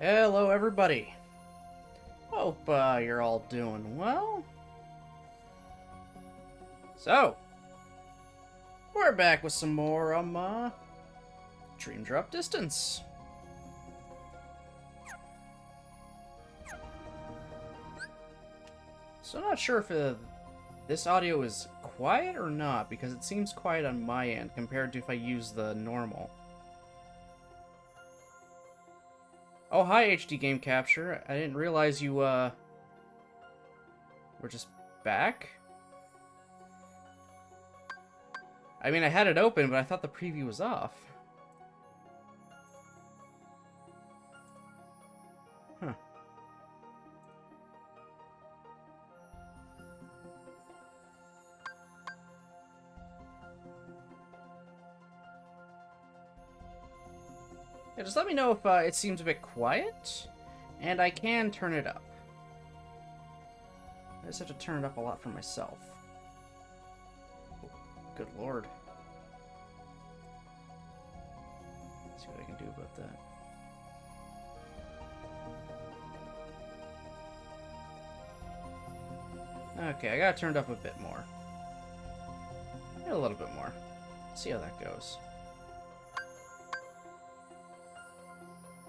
Hello, everybody. Hope you're all doing well. So, we're back with some more Dream Drop Distance. So, I'm not sure if this audio is quiet or not, because it seems quiet on my end compared to if I use the normal. Oh, hi, HD Game Capture. I didn't realize you, were just back? I mean, I had it open, but I thought the preview was off. Huh. Yeah, just let me know if it seems a bit quiet, and I can turn it up. I just have to turn it up a lot for myself. Oh, good lord. Let's see what I can do about that. Okay, I got it turned up a bit more. A little bit more. Let's see how that goes.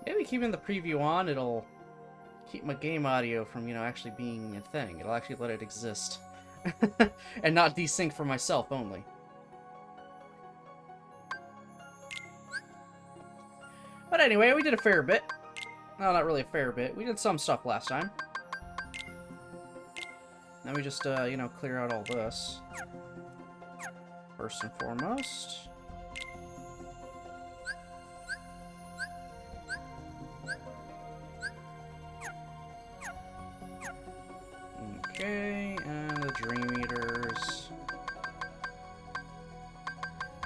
Maybe keeping the preview on, it'll keep my game audio from, actually being a thing. It'll actually let it exist. And not desync for myself only. But anyway, we did a fair bit. No, not really a fair bit. We did some stuff last time. Now we just, clear out all this. First and foremost. Okay, and the Dream Eaters.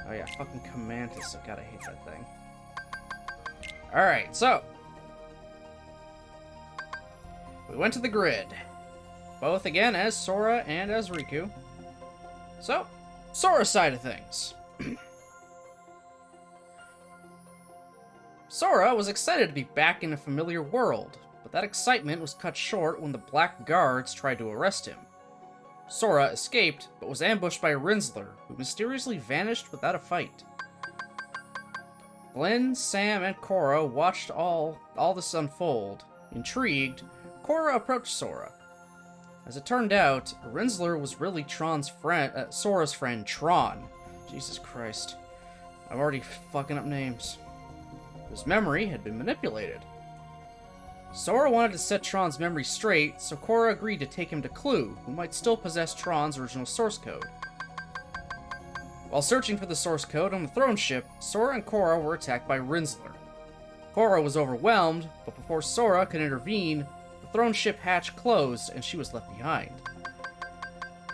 Oh yeah, fucking Commantis. I gotta hate that thing. Alright, so. We went to the grid. Both again as Sora and as Riku. So, Sora's side of things. Sora was excited to be back in a familiar world, but that excitement was cut short when the Black Guards tried to arrest him. Sora escaped, but was ambushed by Rinsler, who mysteriously vanished without a fight. Flynn, Sam, and Korra watched all this unfold. Intrigued, Korra approached Sora. As it turned out, Rinsler was really Sora's friend, Tron. Jesus Christ. I'm already fucking up names. His memory had been manipulated. Sora wanted to set Tron's memory straight, so Korra agreed to take him to Clue, who might still possess Tron's original source code. While searching for the source code on the throne ship, Sora and Korra were attacked by Rinsler. Korra was overwhelmed, but before Sora could intervene, the throne ship hatch closed and she was left behind.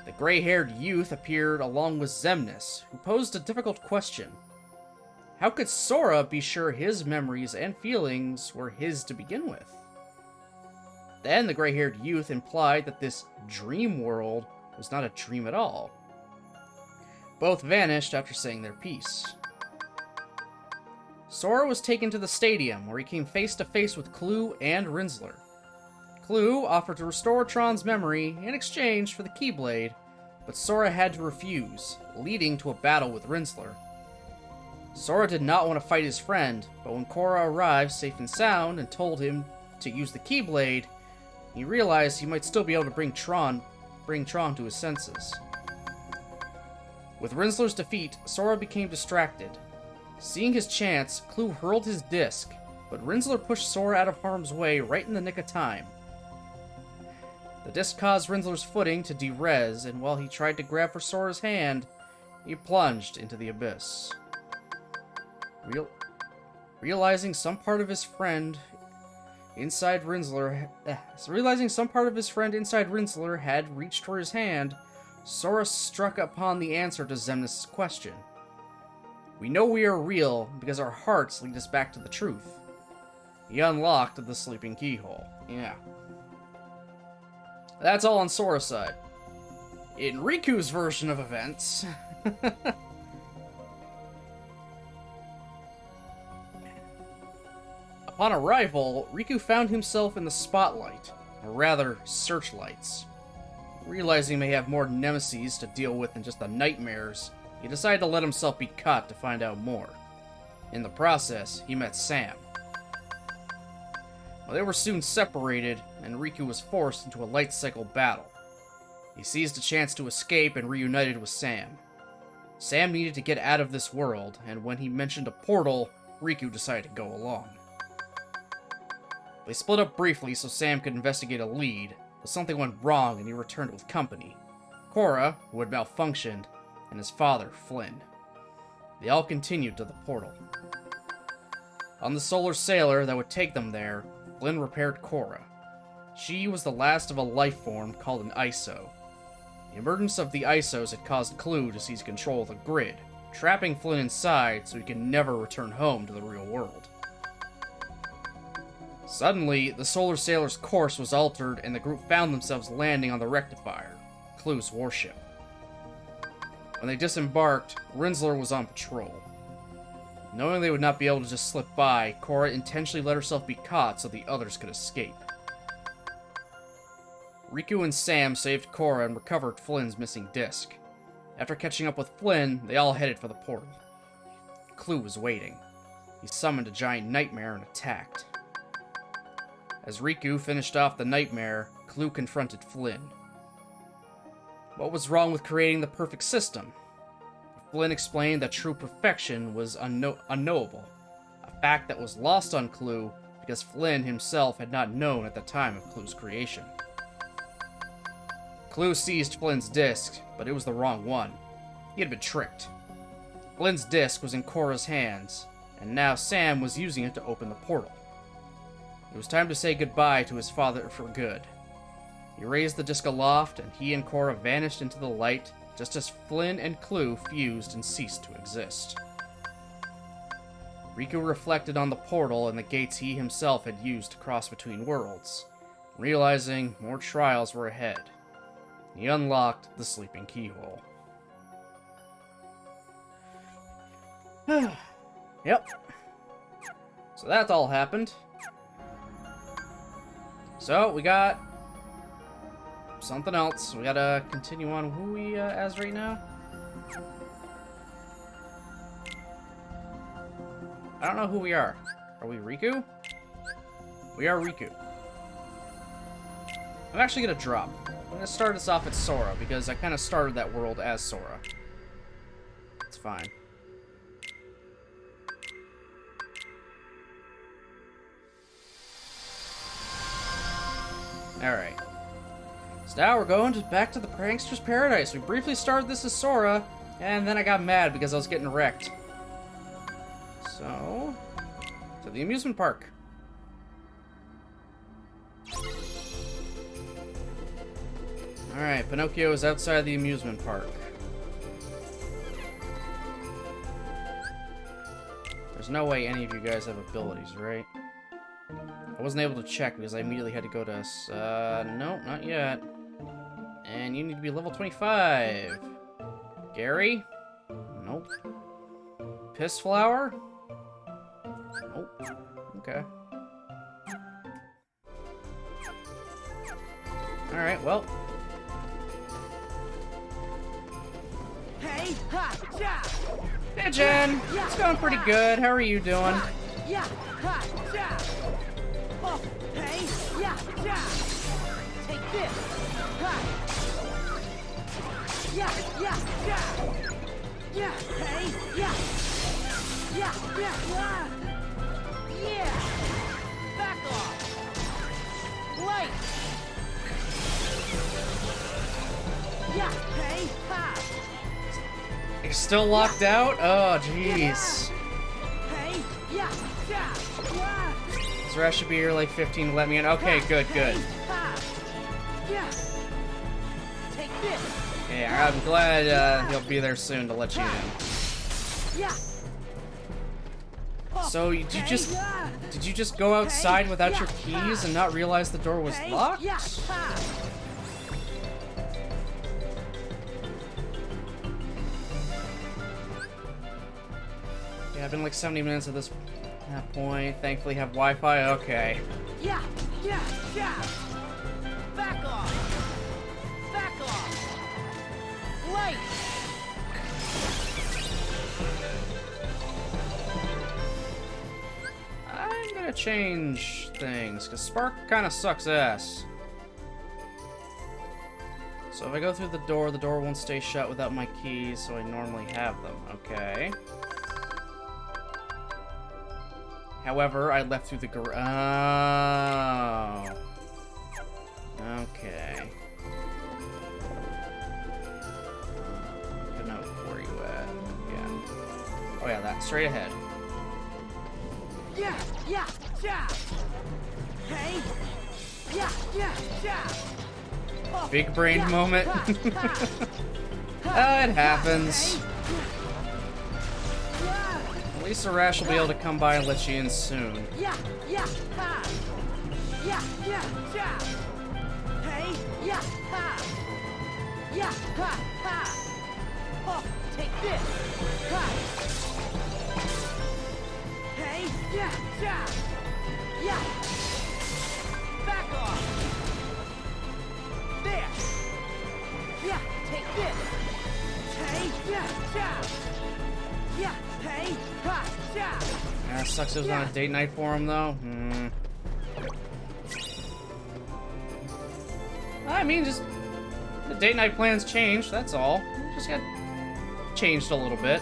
The gray-haired youth appeared along with Xemnas, who posed a difficult question. How could Sora be sure his memories and feelings were his to begin with? Then the gray-haired youth implied that this dream world was not a dream at all. Both vanished after saying their piece. Sora was taken to the stadium, where he came face to face with Clue and Rinsler. Clue offered to restore Tron's memory in exchange for the Keyblade, but Sora had to refuse, leading to a battle with Rinsler. Sora did not want to fight his friend, but when Korra arrived safe and sound and told him to use the Keyblade, he realized he might still be able to bring Tron to his senses. With Rinsler's defeat, Sora became distracted. Seeing his chance, Clue hurled his disc, but Rinsler pushed Sora out of harm's way right in the nick of time. The disc caused Rinsler's footing to de-res, and while he tried to grab for Sora's hand, he plunged into the abyss. Realizing some part of his friend inside Rinsler had reached for his hand, Sora struck upon the answer to Xemnas' question. We know we are real because our hearts lead us back to the truth. He unlocked the sleeping keyhole. Yeah. That's all on Sora's side. In Riku's version of events... Upon arrival, Riku found himself in the spotlight, or rather, searchlights. Realizing he may have more nemesis to deal with than just the nightmares, he decided to let himself be caught to find out more. In the process, he met Sam. Well, they were soon separated, and Riku was forced into a light cycle battle. He seized a chance to escape and reunited with Sam. Sam needed to get out of this world, and when he mentioned a portal, Riku decided to go along. They split up briefly so Sam could investigate a lead, but something went wrong and he returned with company. Korra, who had malfunctioned, and his father, Flynn. They all continued to the portal. On the solar sailor that would take them there, Flynn repaired Korra. She was the last of a life form called an ISO. The emergence of the ISOs had caused Clue to seize control of the grid, trapping Flynn inside so he could never return home to the real world. Suddenly, the solar sailor's course was altered and the group found themselves landing on the Rectifier, Clue's warship. When they disembarked, Rinsler was on patrol. Knowing they would not be able to just slip by, Korra intentionally let herself be caught so the others could escape. Riku and Sam saved Korra and recovered Flynn's missing disc. After catching up with Flynn, they all headed for the portal. Clue was waiting. He summoned a giant nightmare and attacked. As Riku finished off the nightmare, Clue confronted Flynn. What was wrong with creating the perfect system? Flynn explained that true perfection was unknowable, a fact that was lost on Clue because Flynn himself had not known at the time of Clue's creation. Clue seized Flynn's disc, but it was the wrong one. He had been tricked. Flynn's disc was in Korra's hands, and now Sam was using it to open the portal. It was time to say goodbye to his father for good. He raised the disc aloft, and he and Korra vanished into the light, just as Flynn and Clue fused and ceased to exist. Riku reflected on the portal and the gates he himself had used to cross between worlds, realizing more trials were ahead. He unlocked the sleeping keyhole. Yep. So that all happened. So, we got something else. We gotta continue on who we as right now. I don't know who we are. Are we Riku? We are Riku. I'm actually gonna drop. I'm gonna start us off at Sora, because I kind of started that world as Sora. It's fine. Alright. So now we're going back to the Prankster's Paradise. We briefly started this as Sora, and then I got mad because I was getting wrecked. So, to the amusement park. Alright, Pinocchio is outside the amusement park. There's no way any of you guys have abilities, right? I wasn't able to check because I immediately had to go to... no, not yet. And you need to be level 25. Gary? Nope. Pissflower? Nope. Okay. Alright, well. Hey, ha, ja. Hey, Jen! It's going pretty good. How are you doing? Yeah, ha, ja. Oh, hey, yeah, ja. Take this. Ha. Yeah, ja. Yeah, hey, yeah. Yeah. Yeah. Back off. Light. Yeah, hey, ha. You're still locked out? Oh, jeez. Hey, yeah. So I should be here like 15 to let me in. Okay, good. Yeah. Take this. Yeah, I'm glad he'll be there soon to let you in. Yeah. So did you just go outside without your keys and not realize the door was locked? Yeah. Yeah, I've been like 70 minutes of this At that point, thankfully have Wi-Fi. Okay. Yeah, yeah, yeah. Back off. Back off. Light. I'm gonna change things, because Spark kind of sucks ass. So if I go through the door won't stay shut without my keys, so I normally have them. Okay. However, I left through the garage. Oh. Okay. Good note. Where are you at? Yeah. Oh yeah, that. Straight ahead. Yeah, yeah, yeah. Hey. Yeah, yeah, yeah. Oh, Big brain yeah, moment. ha, ha. It happens. Hey. Yeah, At least Arash will be able to come by and let you in soon. yeah, yeah, ha. Yeah, yeah, yeah. Hey, yeah, ha. Yeah, ha, ha. Oh, take this. Ha. Hey, yeah, yeah. Yeah. Back off. There. Yeah, take this. Hey, yeah, yeah. Yeah, hey, ha, yeah. Yeah, it sucks it was on a date night for him, though. I mean, just the date night plans changed, that's all. Just got changed a little bit.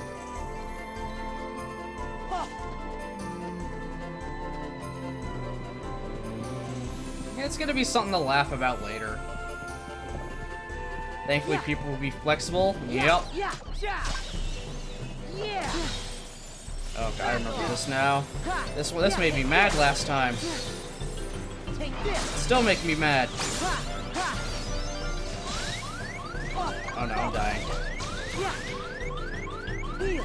Oh, It's gonna be something to laugh about later. Thankfully, Yeah. people will be flexible. yeah, Yep. yeah, yeah. Yeah. Okay, I remember this now. Ha, This yeah, made me mad last time. Take this. Still making me mad. Ha, ha. Oh no, I'm dying. Yeah. Heal.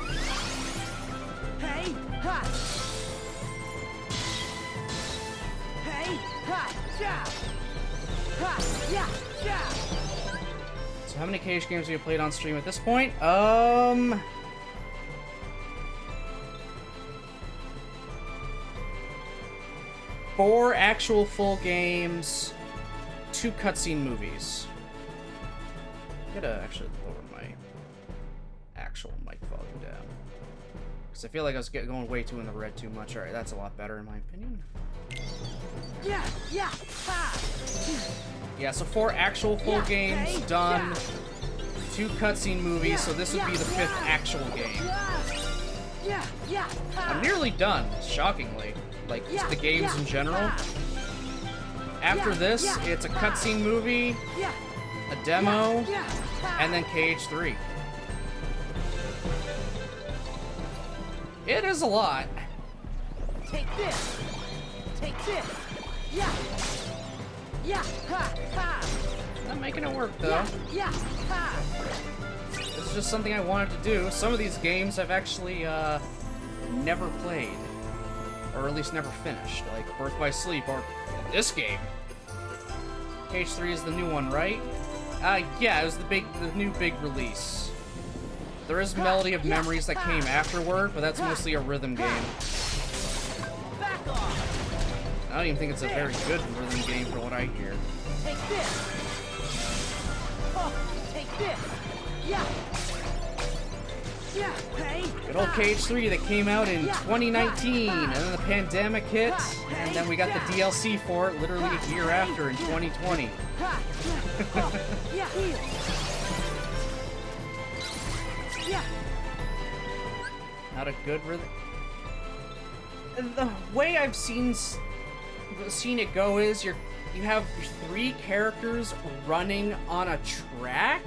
Hey, ha. Hey, ha, yeah. Ha, yeah, yeah. So how many Cage games have you played on stream at this point? 4 actual full games, 2 cutscene movies. I gotta actually lower my actual mic volume down. Because I feel like I was going way too in the red too much. Alright, that's a lot better in my opinion. Yeah, yeah, ha. Yeah, so 4 actual full Yeah, games hey, done, yeah. 2 cutscene movies, Yeah, so this would be the 5th yeah. actual game. Yeah, yeah, ha. I'm nearly done, shockingly. Like, just Yeah, the games yeah, in general. ha. After Yeah, this, yeah, it's a ha. cutscene movie, Yeah, a demo, yeah, ha. and then Cage 3. It is a lot. Take this. Take this. Yeah. Yeah, ha, ha. I'm making it work, though. Yeah, yeah, ha. This is just something I wanted to do. Some of these games I've actually, never played. Or at least never finished. Like Birth by Sleep, or this game. Cage 3 is the new one, right? Yeah, it was the new big release. There is Melody of Memories that came afterward, but that's mostly a rhythm game. Back off. I don't even think it's a very good rhythm game for what I hear. Take this. Oh, take this. Yeah. Yeah, hey. Good old Cage 3 that came out in 2019, and then the pandemic hit, and then we got the DLC for it literally a year after in 2020. Ha. Oh, yeah, heal. Yeah. Not a good rhythm. The way I've seen it go is you have 3 characters running on a track,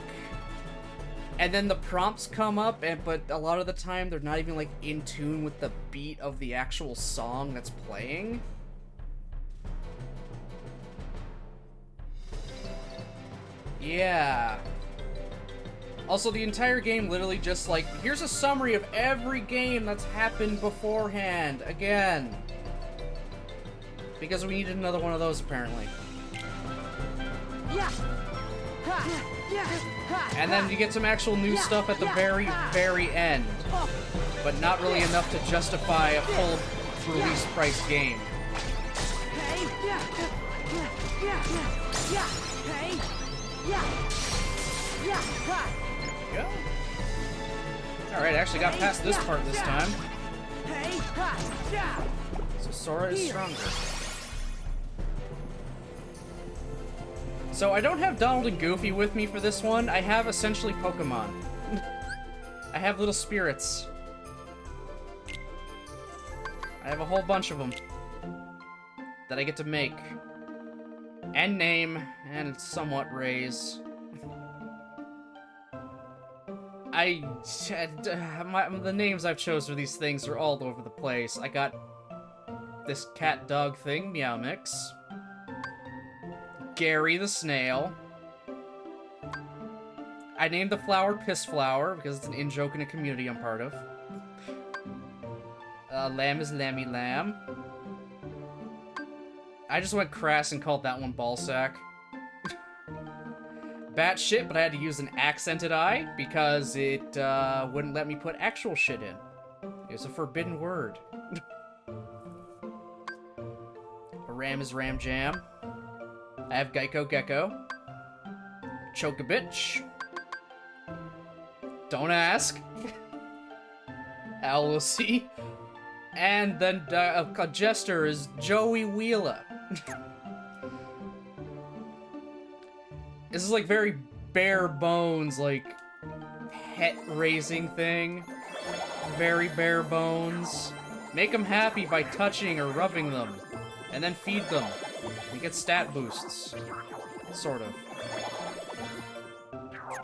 and then the prompts come up, but a lot of the time they're not even like in tune with the beat of the actual song that's playing. Yeah. Also, the entire game literally just like, here's a summary of every game that's happened beforehand, again. Because we needed another one of those, apparently. Yeah. Ha. Yeah. Ha. And then you get some actual new stuff at the very, very end. Oh, But not really enough to justify a full release price game. Hey, yeah, hey, yeah, ha. There we go. Alright, I actually got past this part this time. Hey, ha, yeah. So Sora is stronger. So I don't have Donald and Goofy with me for this one. I have essentially Pokemon. I have little spirits. I have a whole bunch of them that I get to make and name and somewhat raise. The names I've chose for these things are all over the place. I got this cat dog thing, Meow Mix. Gary the snail. I named the flower Piss Flower because it's an in-joke in a community I'm part of. Lamb is Lammy Lamb. I just went crass and called that one Ballsack. Bat shit, but I had to use an accented I because it wouldn't let me put actual shit in. It was a forbidden word. A ram is Ram Jam. I have Geico Gecko. Choke a bitch. Don't ask. Owl will see. And then a jester is Joey Wheeler. This is like very bare bones, like pet raising thing. Very bare bones. Make them happy by touching or rubbing them, and then feed them. You get stat boosts, sort of.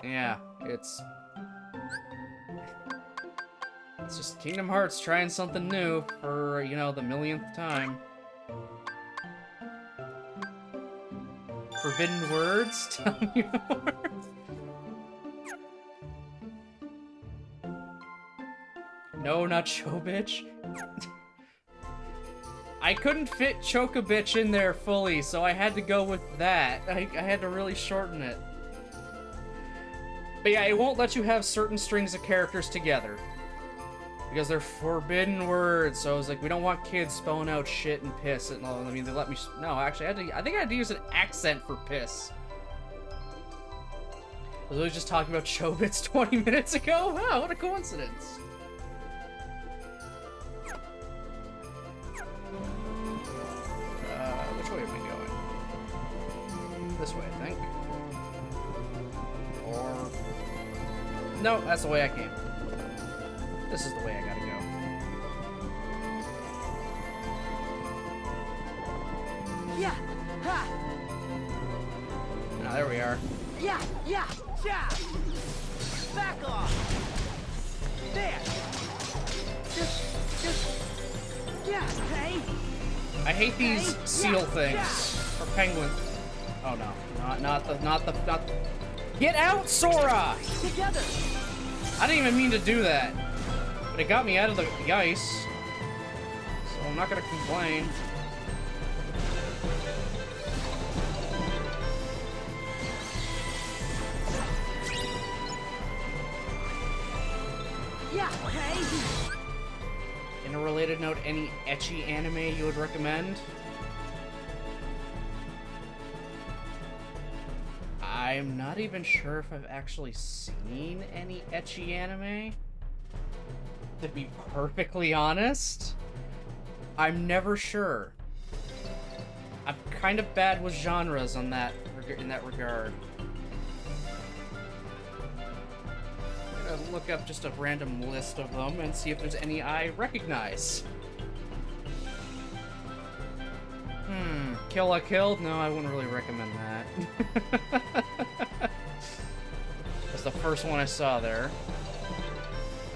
Yeah, it's just Kingdom Hearts trying something new for, you know, the millionth time. Forbidden words? Tell me more. No, not Chobitch. I couldn't fit Choco-Bitch in there fully, so I had to go with that. I had to really shorten it. But yeah, it won't let you have certain strings of characters together. Because they're forbidden words, so I was like, we don't want kids spelling out shit and piss and all. I mean, they let me. No, actually, I think I had to use an accent for piss. I was just talking about Chobits 20 minutes ago. Wow, what a coincidence. Which way are we going? This way, I think. Or. No, that's the way I came. This is the way I gotta go. Yeah, ha. Now, there we are. Yeah, yeah. Back off. There. Just. Yeah, hey. I hate these seal things. Or penguin. Oh no, not the. Get out, Sora! Together. I didn't even mean to do that. But it got me out of the ice. So I'm not gonna complain. Yeah, hey. In a related note, any ecchi anime you would recommend? I'm not even sure if I've actually seen any ecchi anime. To be perfectly honest, I'm never sure. I'm kind of bad with genres on that in that regard. I'm gonna look up just a random list of them and see if there's any I recognize. Kill la Kill? No, I wouldn't really recommend that. That's the first one I saw there.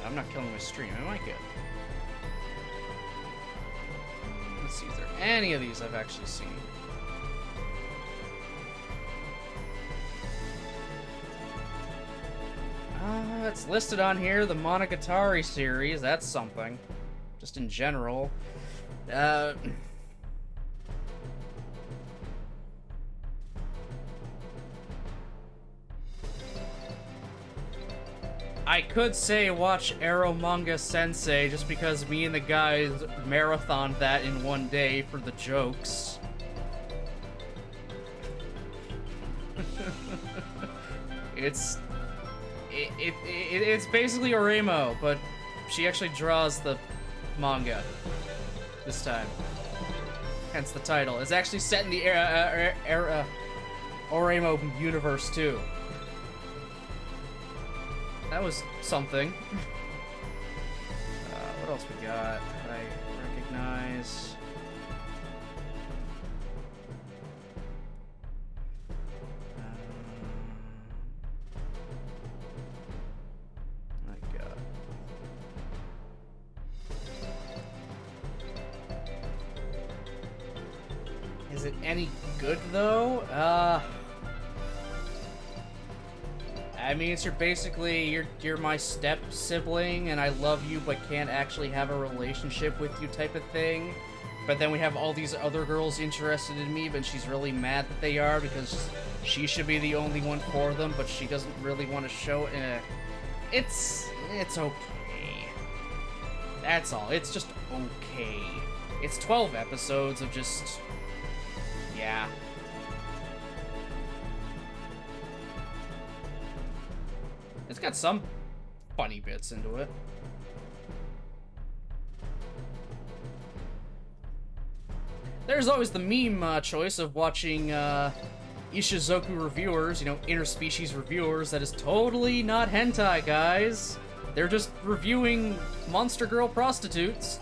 I'm not killing my stream, am I good? Let's see if there are any of these I've actually seen. It's listed on here, the Monogatari series, that's something. Just in general. I could say watch Arrow Manga Sensei just because me and the guys marathoned that in one day for the jokes. It's basically Oremo, but she actually draws the manga this time. Hence the title. It's actually set in the Oremo universe too. That was something. What else we got? I recognize. My God. Is it any good though? I mean, it's you're my step sibling, and I love you, but can't actually have a relationship with you type of thing. But then we have all these other girls interested in me, but she's really mad that they are because she should be the only one for them, but she doesn't really want to show it. It's okay. That's all. It's just okay. It's 12 episodes of just, yeah. It's got some funny bits into it. There's always the meme choice of watching Ishizoku reviewers, you know, interspecies reviewers. That is totally not hentai, guys. They're just reviewing monster girl prostitutes.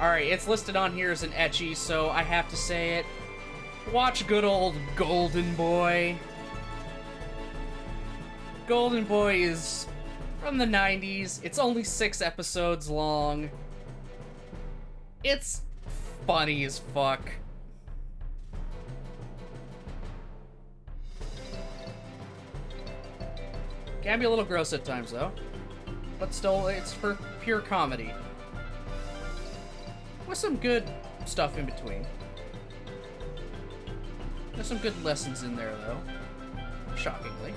Alright, it's listed on here as an ecchi, so I have to say it. Watch good old Golden Boy. Golden Boy is from the 90s. It's only 6 episodes long. It's funny as fuck. Can be a little gross at times, though. But still, it's for pure comedy. With some good stuff in between. There's some good lessons in there, though. Shockingly.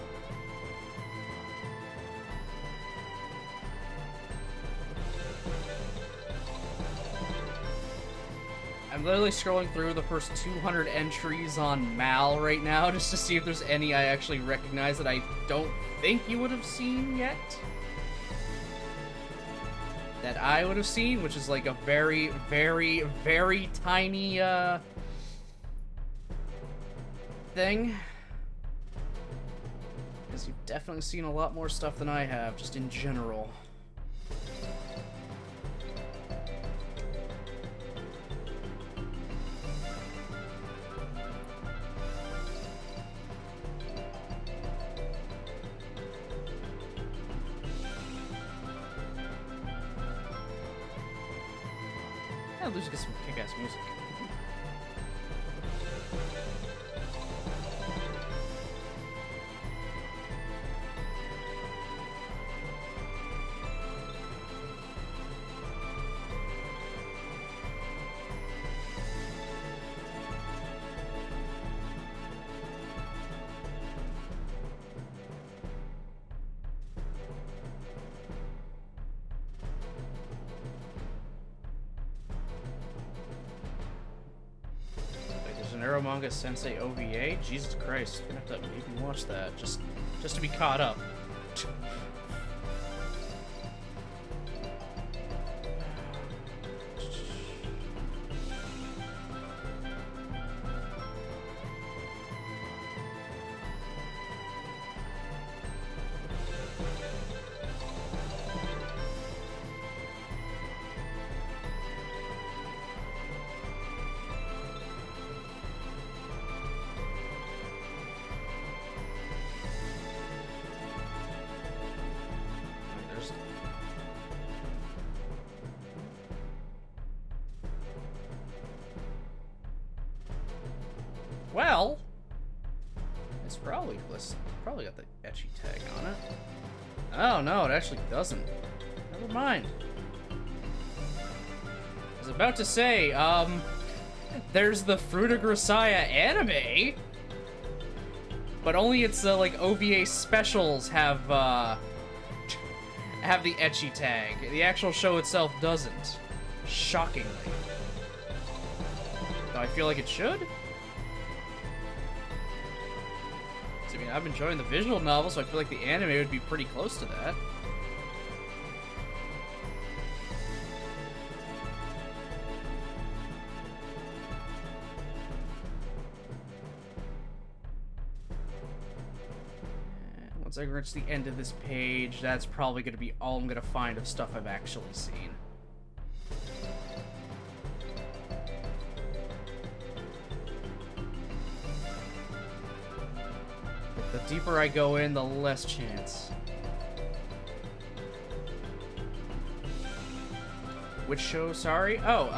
I'm literally scrolling through the first 200 entries on Mal right now just to see if there's any I actually recognize that I don't think you would have seen yet. That I would have seen, which is like a very, very, very tiny, thing. Because you've definitely seen a lot more stuff than I have, just in general. At least get some kick-ass music. Manga Sensei OVA? Jesus Christ, you're gonna have to make me watch that just to be caught up. Well, it's probably got the etchy tag on it. Oh no, it actually doesn't. Never mind. I was about to say, there's the Fruit of Grisaya anime, but only its like OVA specials have the etchy tag. The actual show itself doesn't. Shockingly. Though I feel like it should. I mean, I'm enjoying the visual novel, so I feel like the anime would be pretty close to that. And once I reach the end of this page, that's probably going to be all I'm going to find of stuff I've actually seen. The deeper I go in, the less chance. Which show, sorry? Oh,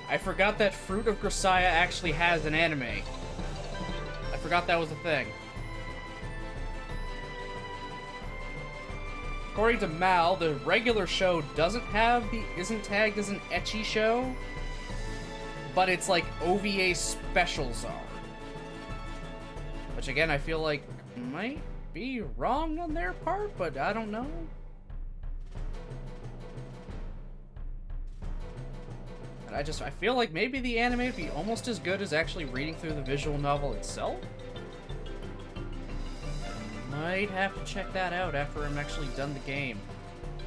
I forgot that Fruit of Grisaya actually has an anime. I forgot that was a thing. According to Mal, the regular show isn't tagged as an etchy show, but it's like OVA specials are. Which again, I feel like might be wrong on their part, but I don't know. And I feel like maybe the anime would be almost as good as actually reading through the visual novel itself. I might have to check that out after I'm actually done the game,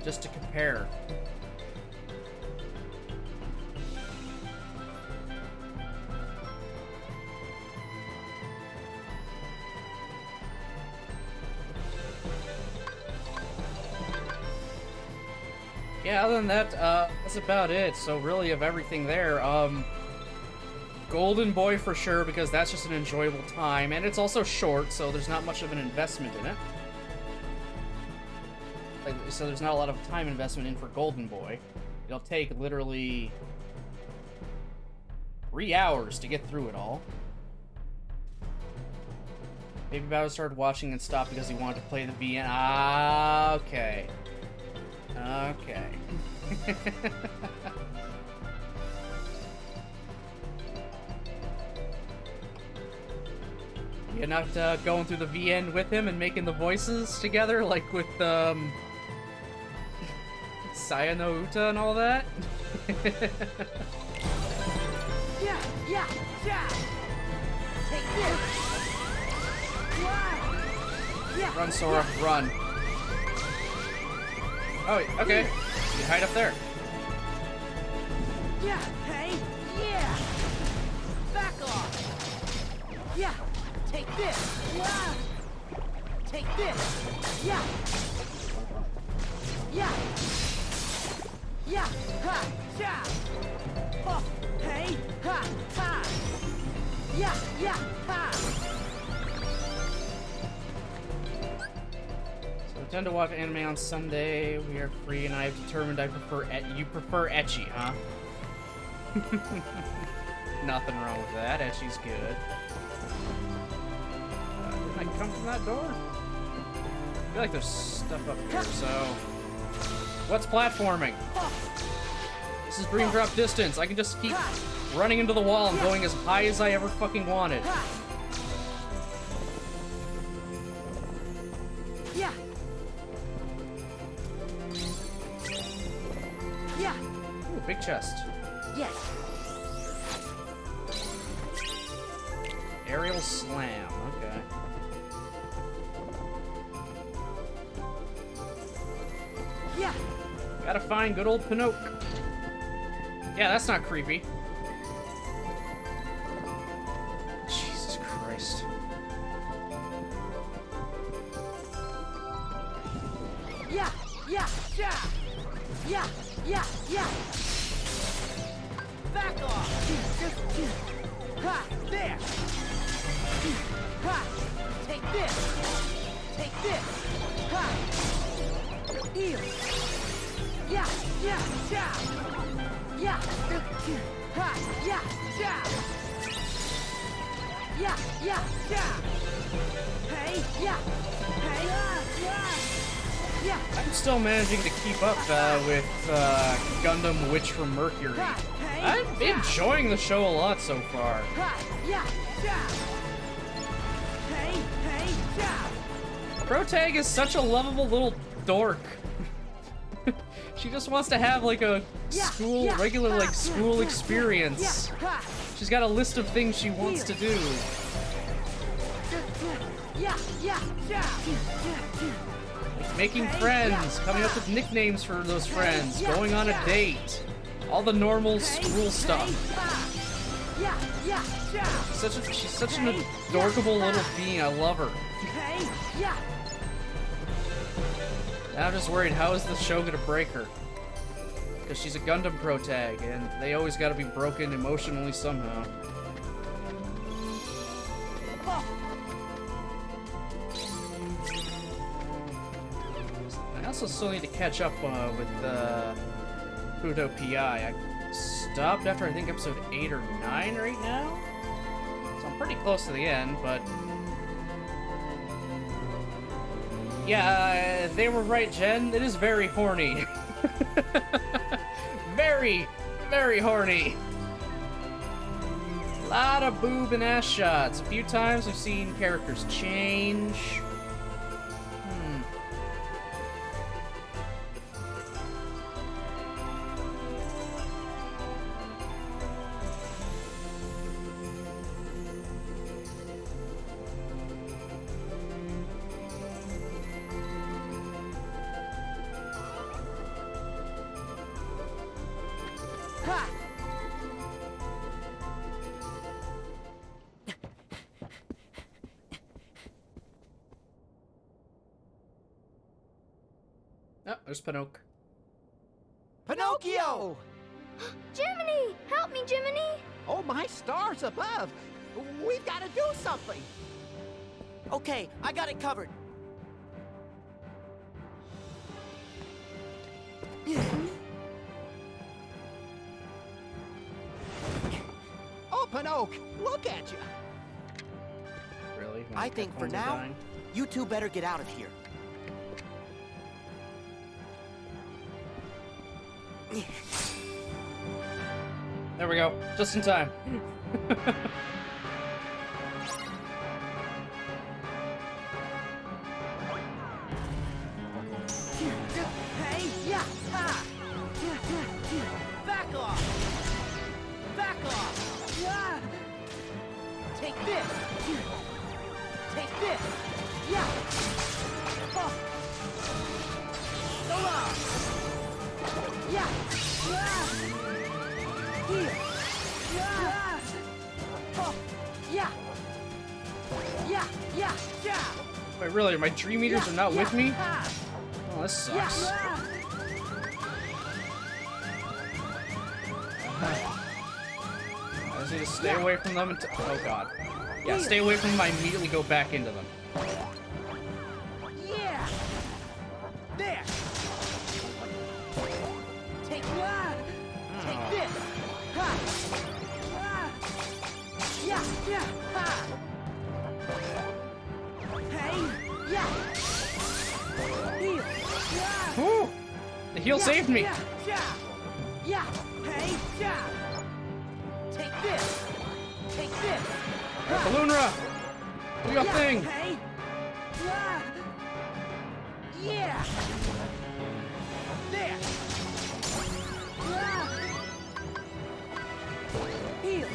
just to compare. Yeah, other than that, that's about it. So really, of everything there, Golden Boy for sure, because that's just an enjoyable time, and it's also short, so there's not much of an investment in it. So there's not a lot of time investment in for Golden Boy. It'll take literally 3 hours to get through it all. Baby Bowser started watching and stopped because he wanted to play the VN. Ah, okay. Okay. You're not going through the VN with him and making the voices together, like with Saya no Uta and all that? Yeah, yeah, yeah. Take this. Wow. Yeah. Run, Sora, run. Oh, okay. You hide up there. Yeah, hey, yeah. Back off. Yeah, take this. Yeah. Take this. Yeah. Yeah. Yeah. Ha. Yeah. Oh. Hey. Ha. Ha. Yeah. Yeah. Ha. I tend to watch anime on Sunday. We are free, and I have determined I prefer you prefer ecchi, huh? Nothing wrong with that. Ecchi's good. Didn't I come from that door? I feel like there's stuff up here, so... What's platforming? This is Dream Drop Distance. I can just keep running into the wall and going as high as I ever fucking wanted. Yeah. Yeah. Ooh, big chest. Yes. Aerial slam. Okay. Yeah. Gotta find good old Pinocchio. Yeah, that's not creepy. Jesus Christ. Yeah. Yeah. Yeah. Yeah. Yeah. Yeah. Back off. Ha. There. Ha. Take this. Take this. Ha. Heal. Yeah. Yeah. Yeah. Yeah. Ha. Yeah. Yeah. Yeah, yeah, yeah. Hey, yeah. Hey, yeah. I'm still managing to keep up with Gundam Witch from Mercury. I'm enjoying the show a lot so far. Yeah, yeah. Hey, hey, yeah. Protag is such a lovable little dork. She just wants to have like a regular like school experience. She's got a list of things she wants to do. Like making friends, coming up with nicknames for those friends, going on a date, all the normal school stuff. She's such an adorable little being. I love her. Now I'm just worried, how is this show gonna break her? Because she's a Gundam protag, and they always gotta be broken emotionally somehow. I also still need to catch up with Fudo PI. I stopped after I think episode 8 or 9 right now. So I'm pretty close to the end, but... yeah, they were right, Jen. It is very horny. Very, very horny. A lot of boob and ass shots. A few times we've seen characters change. Oh, there's Pinocchio. Pinocchio! Jiminy! Help me, Jiminy! Oh, my stars above! We've got to do something! Okay, I got it covered. Oh, Pinocchio, look at you! Really? I think for Headphones are now, dying? you two better get out of here. There we go. Just in time. Hey, yeah, ha! Back off! Back off! Yeah! Take this! Take this! Yeah! Oh. Go on! Yeah! Yeah! Here! Yeah! Oh. Yeah! Yeah! Yeah! Yeah! Wait, really? My Dream Eaters are not with me? Ha! Oh, this sucks. Yeah! I just need to stay away from them until... oh god. Yeah, stay away from them, I immediately go back into them. Yeah! There! Take take this! Ha! Ah! Yeah! Yeah! Ha! Hey! Yeah! Heal! Yeah! Woo! The heal saved me! Yeah! Yeah! Yeah! Hey! Yeah! Take this! Take this! Balloonra! Do your thing! Hey! Yeah! Yeah! There! Yeah! Heal!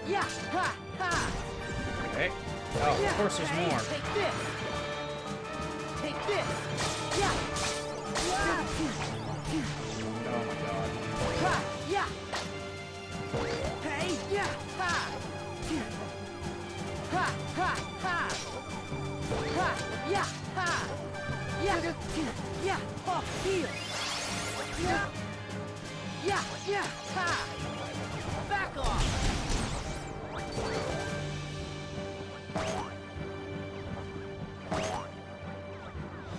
Yeah! Ha! Ha! Okay. Oh, Yeah. of course there's Hey, more. Take this! Take this! Yeah! Yeah! Oh my god. Ha! Yeah! Hey! Yeah! Ha! Ha! Ha! Ha! Ha! Yeah! Ha! Yeah! Yeah! Oh! Heal! Yeah! Yeah! Yeah! Ha! Back off!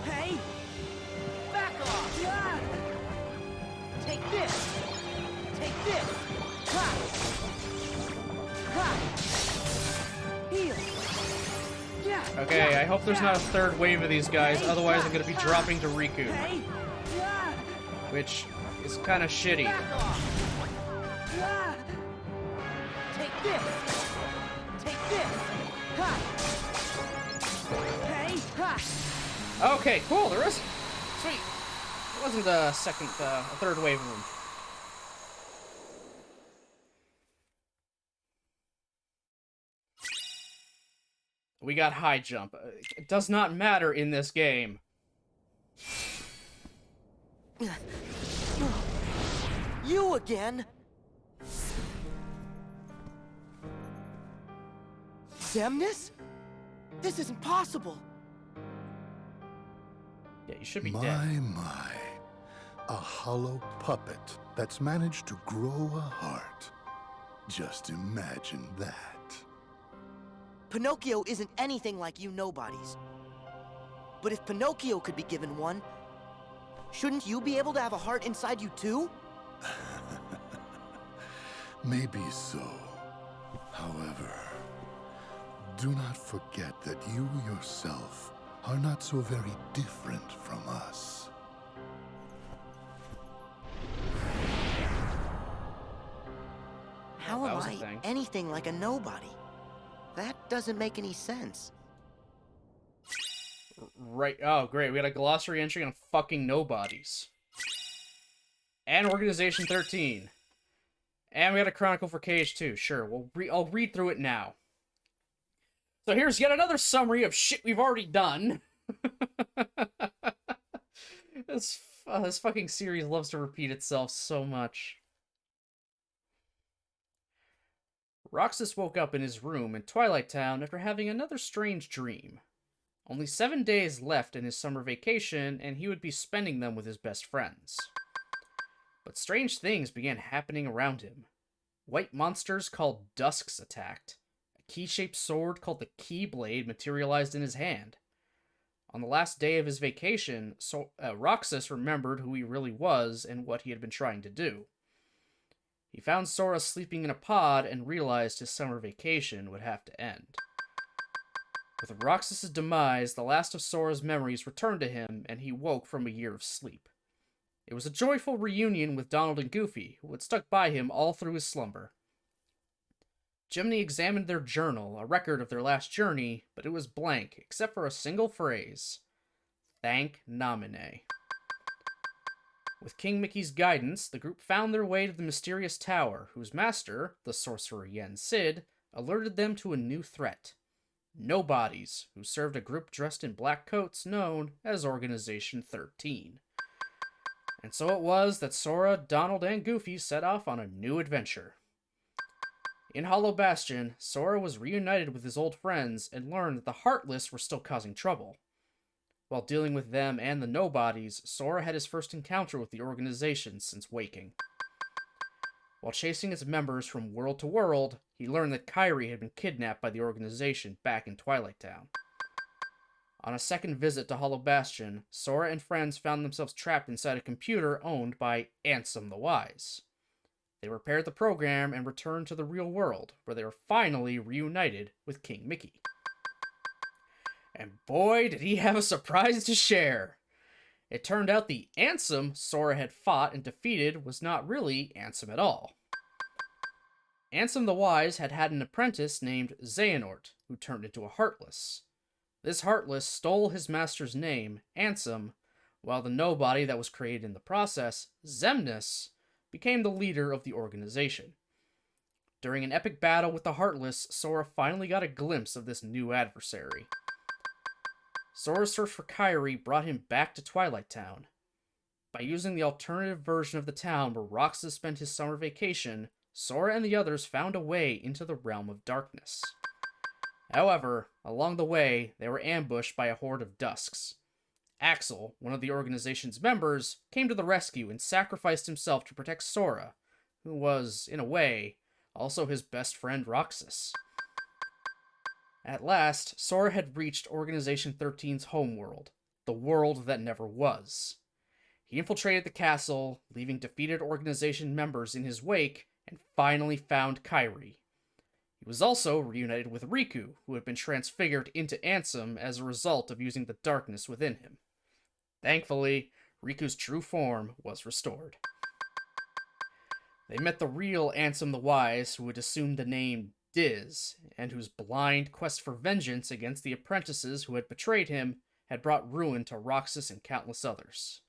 Hey! Back off! Yeah! Take this! Take this! Ha! Okay, I hope there's not a third wave of these guys, otherwise I'm gonna be dropping to Riku. Hey! Yeah! Which is kind of shitty. Back off! Yeah! Take this! Take this! Ha! Hey! Ha! Okay, cool, there is... Sweet. It wasn't a third wave of them. We got high jump. It does not matter in this game. You again? Xemnas? This isn't possible. Yeah, you should be dead. My. A hollow puppet that's managed to grow a heart. Just imagine that. Pinocchio isn't anything like you nobodies. But if Pinocchio could be given one, shouldn't you be able to have a heart inside you too? Maybe so. However, do not forget that you yourself are not so very different from us. How That am was a I thing. anything like a nobody? That doesn't make any sense. Right. Oh, great. We got a glossary entry on fucking nobodies. And Organization 13. And we got a Chronicle for Cage 2. Sure, I'll read through it now. So here's yet another summary of shit we've already done. This fucking series loves to repeat itself so much. Roxas woke up in his room in Twilight Town after having another strange dream. Only 7 days left in his summer vacation, and he would be spending them with his best friends. But strange things began happening around him. White monsters called Dusks attacked. A key-shaped sword called the Keyblade materialized in his hand. On the last day of his vacation, Roxas remembered who he really was and what he had been trying to do. He found Sora sleeping in a pod and realized his summer vacation would have to end. With Roxas' demise, the last of Sora's memories returned to him, and he woke from a year of sleep. It was a joyful reunion with Donald and Goofy, who had stuck by him all through his slumber. Jiminy examined their journal, a record of their last journey, but it was blank, except for a single phrase. Thank Namine. With King Mickey's guidance, the group found their way to the mysterious tower, whose master, the sorcerer Yen Sid, alerted them to a new threat. Nobodies, who served a group dressed in black coats known as Organization 13. And so it was that Sora, Donald, and Goofy set off on a new adventure. In Hollow Bastion, Sora was reunited with his old friends and learned that the Heartless were still causing trouble. While dealing with them and the Nobodies, Sora had his first encounter with the organization since waking. While chasing its members from world to world, he learned that Kairi had been kidnapped by the organization back in Twilight Town. On a second visit to Hollow Bastion, Sora and friends found themselves trapped inside a computer owned by Ansem the Wise. They repaired the program and returned to the real world, where they were finally reunited with King Mickey. And boy, did he have a surprise to share! It turned out the Ansem Sora had fought and defeated was not really Ansem at all. Ansem the Wise had an apprentice named Xehanort, who turned into a Heartless. This Heartless stole his master's name, Ansem, while the nobody that was created in the process, Xemnas, became the leader of the organization. During an epic battle with the Heartless, Sora finally got a glimpse of this new adversary. Sora's search for Kairi brought him back to Twilight Town. By using the alternative version of the town where Roxas spent his summer vacation, Sora and the others found a way into the realm of darkness. However, along the way, they were ambushed by a horde of Dusks. Axel, one of the organization's members, came to the rescue and sacrificed himself to protect Sora, who was, in a way, also his best friend Roxas. At last, Sora had reached Organization 13's homeworld, the world that never was. He infiltrated the castle, leaving defeated Organization members in his wake, and finally found Kairi. He was also reunited with Riku, who had been transfigured into Ansem as a result of using the darkness within him. Thankfully, Riku's true form was restored. They met the real Ansem the Wise, who had assumed the name Diz, and whose blind quest for vengeance against the apprentices who had betrayed him had brought ruin to Roxas and countless others.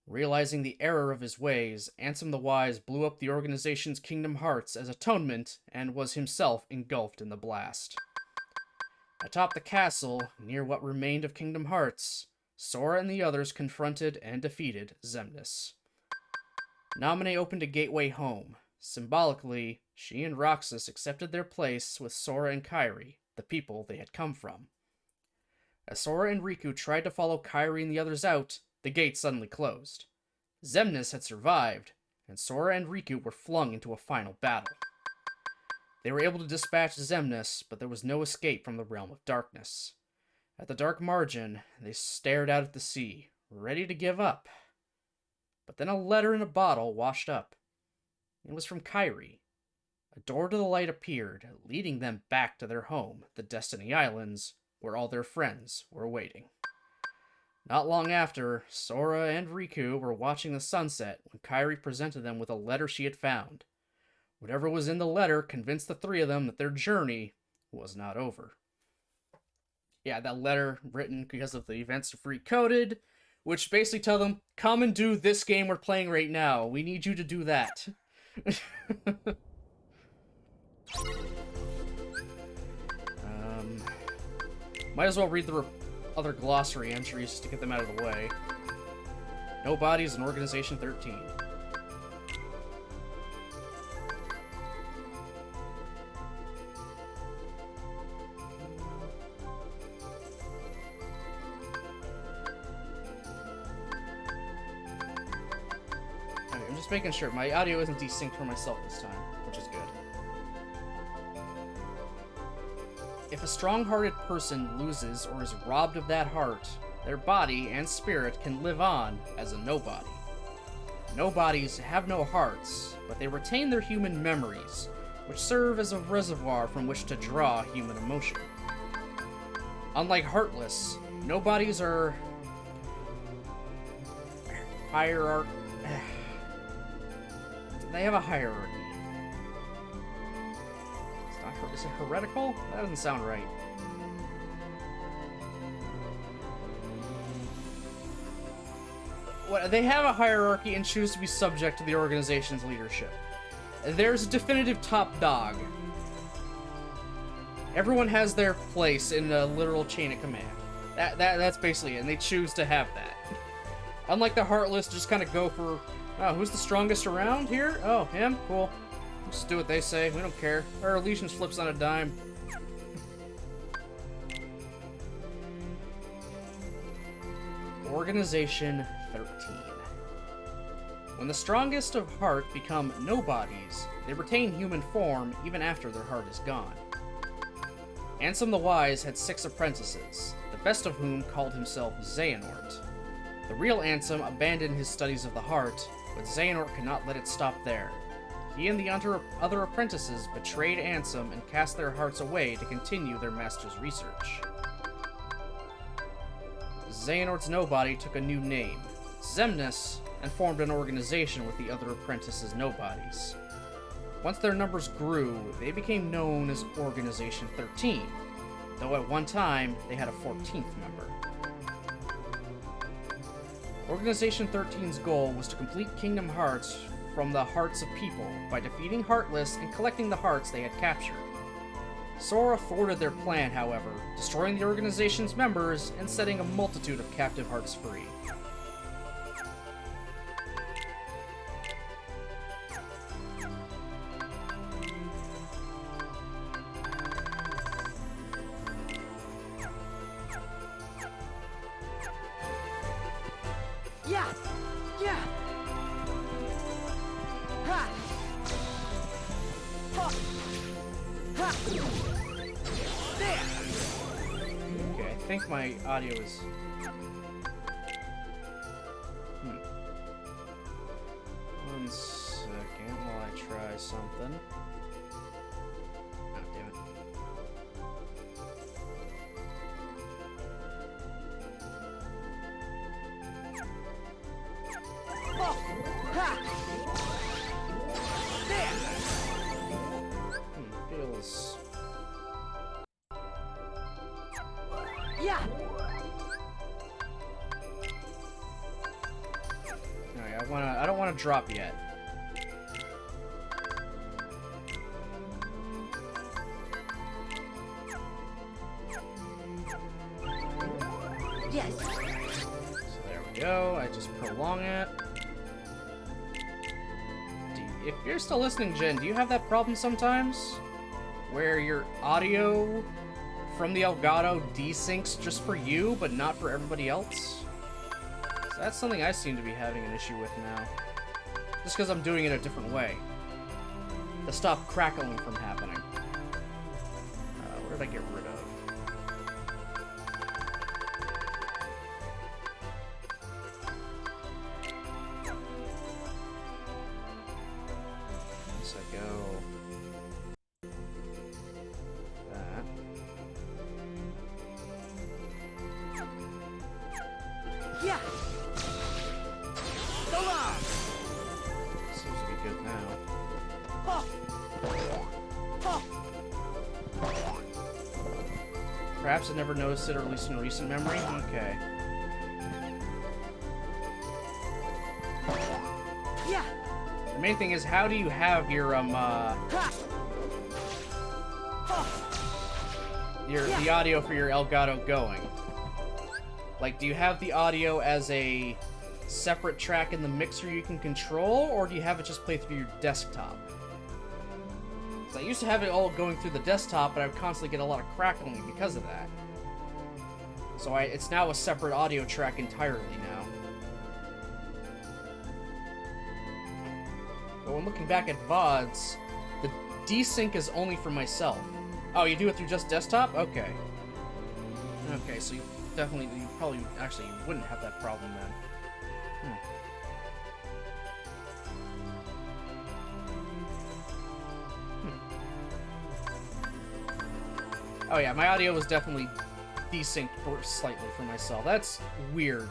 Realizing the error of his ways, Ansem the Wise blew up the organization's Kingdom Hearts as atonement and was himself engulfed in the blast. Atop the castle, near what remained of Kingdom Hearts, Sora and the others confronted and defeated Xemnas. Naminé opened a gateway home. Symbolically, she and Roxas accepted their place with Sora and Kairi, the people they had come from. As Sora and Riku tried to follow Kairi and the others out, the gate suddenly closed. Xemnas had survived, and Sora and Riku were flung into a final battle. They were able to dispatch Xemnas, but there was no escape from the realm of darkness. At the dark margin, they stared out at the sea, ready to give up. But then a letter in a bottle washed up. It was from Kairi. A door to the light appeared, leading them back to their home, the Destiny Islands, where all their friends were waiting. Not long after, Sora and Riku were watching the sunset when Kairi presented them with a letter she had found. Whatever was in the letter convinced the three of them that their journey was not over. Yeah, that letter written because of the events of Recoded, which basically tell them, come and do this game we're playing right now. We need you to do that. Might as well read the other glossary entries to get them out of the way. No bodies in Organization 13. Okay, I'm just making sure my audio isn't desynced for myself this time, which is good. If a strong-hearted person loses or is robbed of that heart, their body and spirit can live on as a nobody. Nobodies have no hearts, but they retain their human memories, which serve as a reservoir from which to draw human emotion. Unlike Heartless, nobodies are They have a hierarchy. Is it heretical? That doesn't sound right. What, they have a hierarchy and choose to be subject to the organization's leadership. There's a definitive top dog. Everyone has their place in a literal chain of command. That's basically it, and they choose to have that. Unlike the Heartless, just kind of go for, oh, who's the strongest around here? Oh, him? Cool. Just do what they say. We don't care. Our allegiance flips on a dime. Organization 13. When the strongest of heart become nobodies, they retain human form even after their heart is gone. Ansem the Wise had 6 apprentices, the best of whom called himself Xehanort. The real Ansem abandoned his studies of the heart, but Xehanort could not let it stop there. He and the other apprentices betrayed Ansem and cast their hearts away to continue their master's research. Xehanort's nobody took a new name, Xemnas, and formed an organization with the other apprentices' nobodies. Once their numbers grew, they became known as Organization 13, though at one time they had a 14th member. Organization 13's goal was to complete Kingdom Hearts from the hearts of people by defeating Heartless and collecting the hearts they had captured. Sora thwarted their plan, however, destroying the organization's members and setting a multitude of captive hearts free. Yeah! Yeah! Ha! Ha! Ha! There! Okay, I think my audio is... One second while I try something. Feels... Yeah. Alright, I don't wanna drop yet. Yes. So there we go. I just prolong it. If you're still listening, Jen, do you have that problem sometimes? Where your audio from the Elgato desyncs just for you, but not for everybody else? So that's something I seem to be having an issue with now. Just because I'm doing it a different way. To stop crackling from happening. What did I get rid of? Yeah. So long. Seems to be good now. Oh. Oh. Perhaps I never noticed it, or at least in recent memory? Okay. Yeah. The main thing is, how do you have your, the audio for your Elgato going? Like, do you have the audio as a separate track in the mixer you can control, or do you have it just play through your desktop? So I used to have it all going through the desktop, but I would constantly get a lot of crackling because of that. So it's now a separate audio track entirely now. But when looking back at VODs, the desync is only for myself. Oh, you do it through just desktop? Okay. Okay, so you probably actually wouldn't have that problem then. Oh yeah, my audio was definitely desynced slightly for myself. That's weird.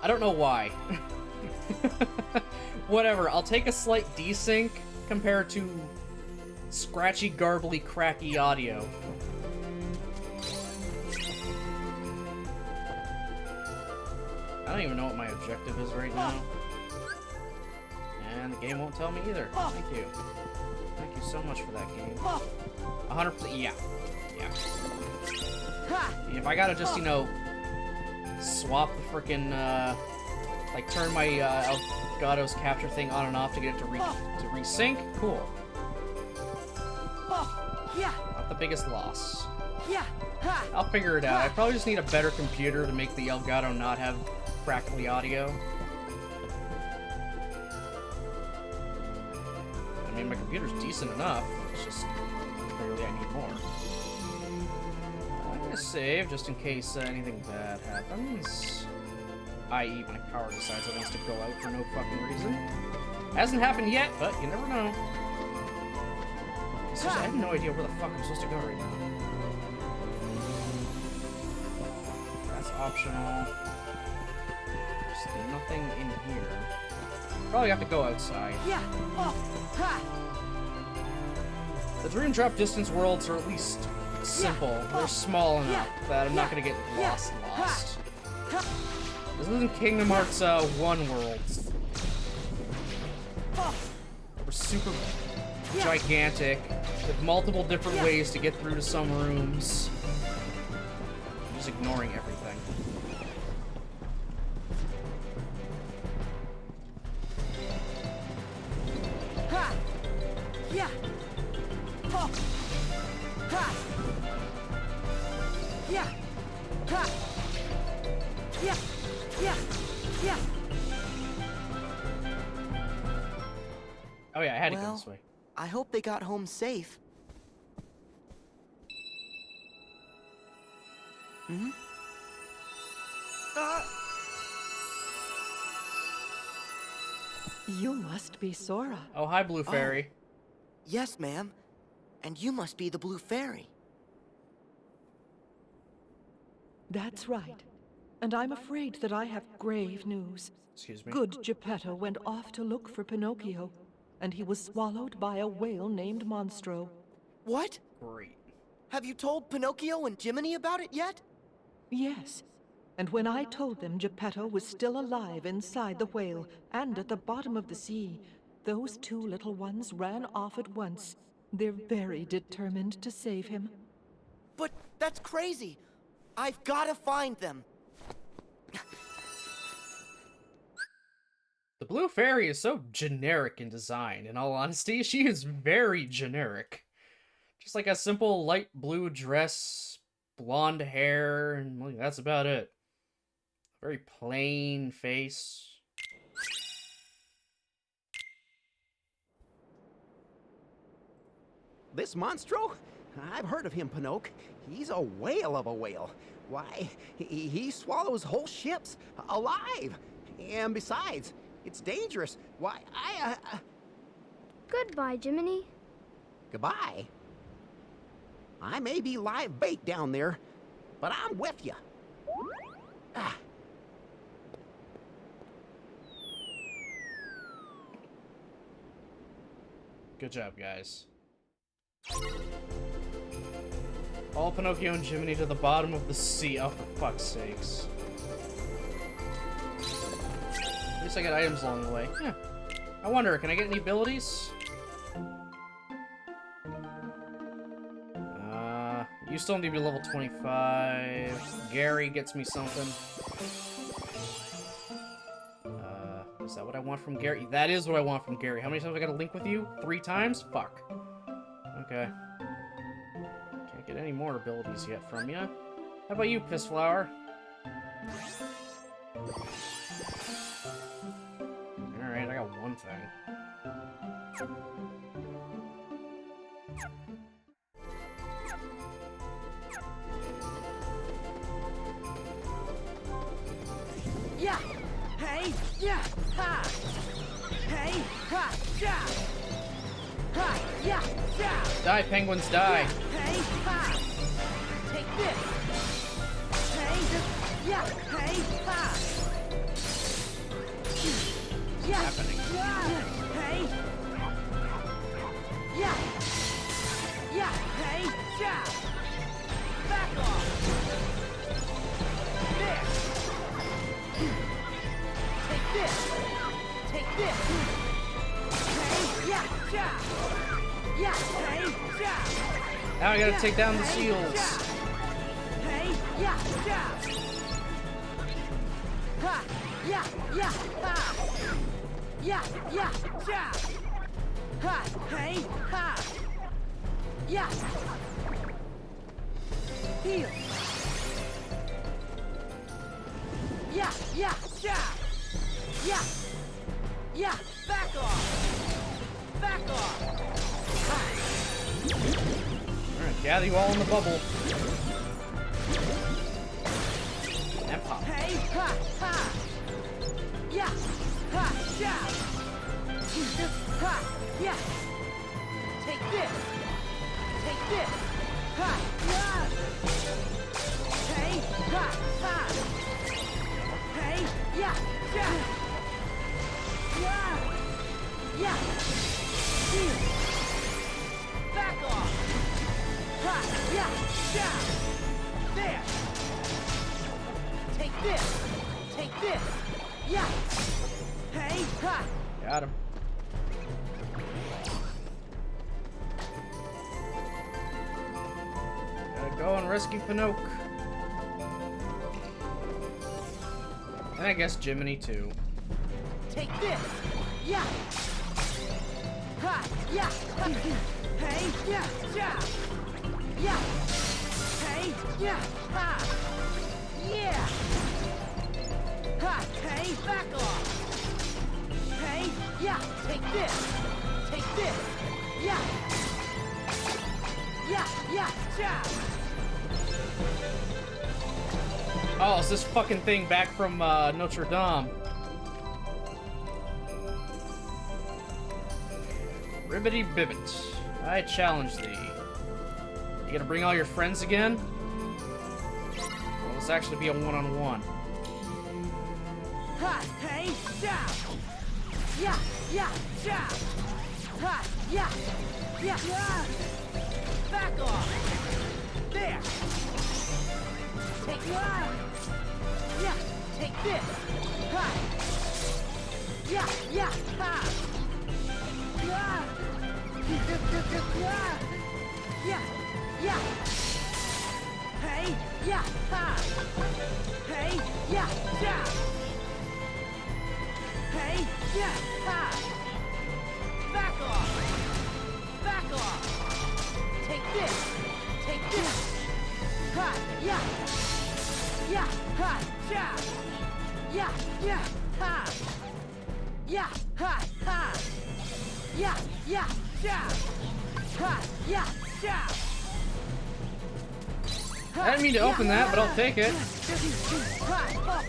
I don't know why. Whatever, I'll take a slight desync compared to scratchy, garbly, cracky audio. I don't even know what my objective is right now. And the game won't tell me either. Thank you. Thank you so much for that game. 100%, yeah. Yeah. If I gotta just, you know, swap the frickin', like, turn my, Elgato's capture thing on and off to get it to resync, cool. Not the biggest loss. I'll figure it out. I probably just need a better computer to make the Elgato not have crackly audio. I mean, my computer's decent enough. It's just clearly I need more. I'm gonna save just in case anything bad happens. I.e. my power decides it wants to go out for no fucking reason. Hasn't happened yet, but you never know. I have no idea where the fuck I'm supposed to go right now. That's optional. There's nothing in here. Probably have to go outside. The Dream Drop Distance worlds are at least simple. They're small enough that I'm not gonna get lost. This isn't Kingdom Hearts 1 worlds. We're super gigantic, with multiple different ways to get through to some rooms. I'm just ignoring everything. Oh yeah, I had to go this way. I hope they got home safe. Hmm? You must be Sora. Oh, hi, Blue Fairy. Yes, ma'am. And you must be the Blue Fairy. That's right. and I'm afraid that I have grave news. Excuse me. Good Geppetto went off to look for Pinocchio, and he was swallowed by a whale named Monstro. What? Great. Have you told Pinocchio and Jiminy about it yet? Yes, and when I told them Geppetto was still alive inside the whale and at the bottom of the sea, those two little ones ran off at once. They're very determined to save him. But that's crazy. I've gotta find them. The Blue Fairy is so generic in design, in all honesty. She is very generic. Just like a simple light blue dress, blonde hair, and like, that's about it. Very plain face. This Monstro? I've heard of him, Pinocchio. He's a whale of a whale. Why, he swallows whole ships alive. And besides, it's dangerous. Why, Goodbye, Jiminy. Goodbye. I may be live bait down there, but I'm with you. Ah. Good job, guys. Follow Pinocchio and Jiminy to the bottom of the sea. Oh, for fuck's sakes. At least I got items along the way. Yeah. I wonder, can I get any abilities? You still need to be level 25. Gary gets me something. Is that what I want from Gary? That is what I want from Gary. How many times have I got to link with you? 3 times? Fuck. Okay. Can't get any more abilities yet from you. How about you, Pissflower? Alright, I got one thing. Yeah! Hey! Yeah! Ha! Hey! Ha! Ja! Ha! Yeah! Ja! Die, penguins, die! Hey! Ha! Take this! Hey! Yeah! Hey! Ha! Yeah! Happening. Hey! Yeah! Yeah! Hey! Ja! Back off! There! Take this! Take this! Hey! Yeah! Ja! Yeah! Hey! Ja! Now I gotta Yeah, take down the hey, seals. ja. Hey! Yeah! Ja! Ha! Yeah! Yeah! Ha! Yeah! Yeah! Ja! Ha! Hey! Ha! Yeah! Heal! Yeah! Yeah! Ja! Yeah! Yeah! Back off! Back off! Alright, gather you all in the bubble. And pop. Hey! Ha! Ha! Yeah! Ha! Ja! Ha! Yeah! Take this! Take this! Ha! Yeah! Hey! Ha! Ha! Hey! Yeah! Ja! Yeah! Yeah! Heal! Back off! Ha! Yeah! Ja! There! Take this! Take this! Yeah! Hey! Ha! Got him. Gotta go and rescue Pinocchio. And I guess Jiminy too. Take this! Yeah! Ha! Yeah! Ha! Hey! Yeah! Ja! Yeah! Hey! Yeah! Ha! Yeah! Ha! Hey! Back off! Hey! Yeah! Take this! Take this! Yeah! Yeah! Yeah! Ja! Oh, it's this fucking thing back from Notre Dame. Ribbity Bibbit, I challenge thee. You gonna bring all your friends again? Well, let's actually be a one-on-one. Ha! Hey! Yeah! Yeah! Yeah! Yeah! Ha! Yeah! Yeah! Yeah! Back off! There! Take yeah! Take this! Ha! Yeah! Yeah! Ha! Yeah! Yeah! Yeah! Hey! Yeah! Ha! Hey! Yeah! Yeah! Hey! Yeah! Ha! Back off! Back off! Take this! Take this! Ha! Yeah! Yeah! Ha! Yeah! Yeah! Yeah! Ha! Yeah! Ha! Ha! Yeah! Yeah! Yeah! Ha! Yeah! Yeah! I didn't mean to open that, but I'll take it. Back off!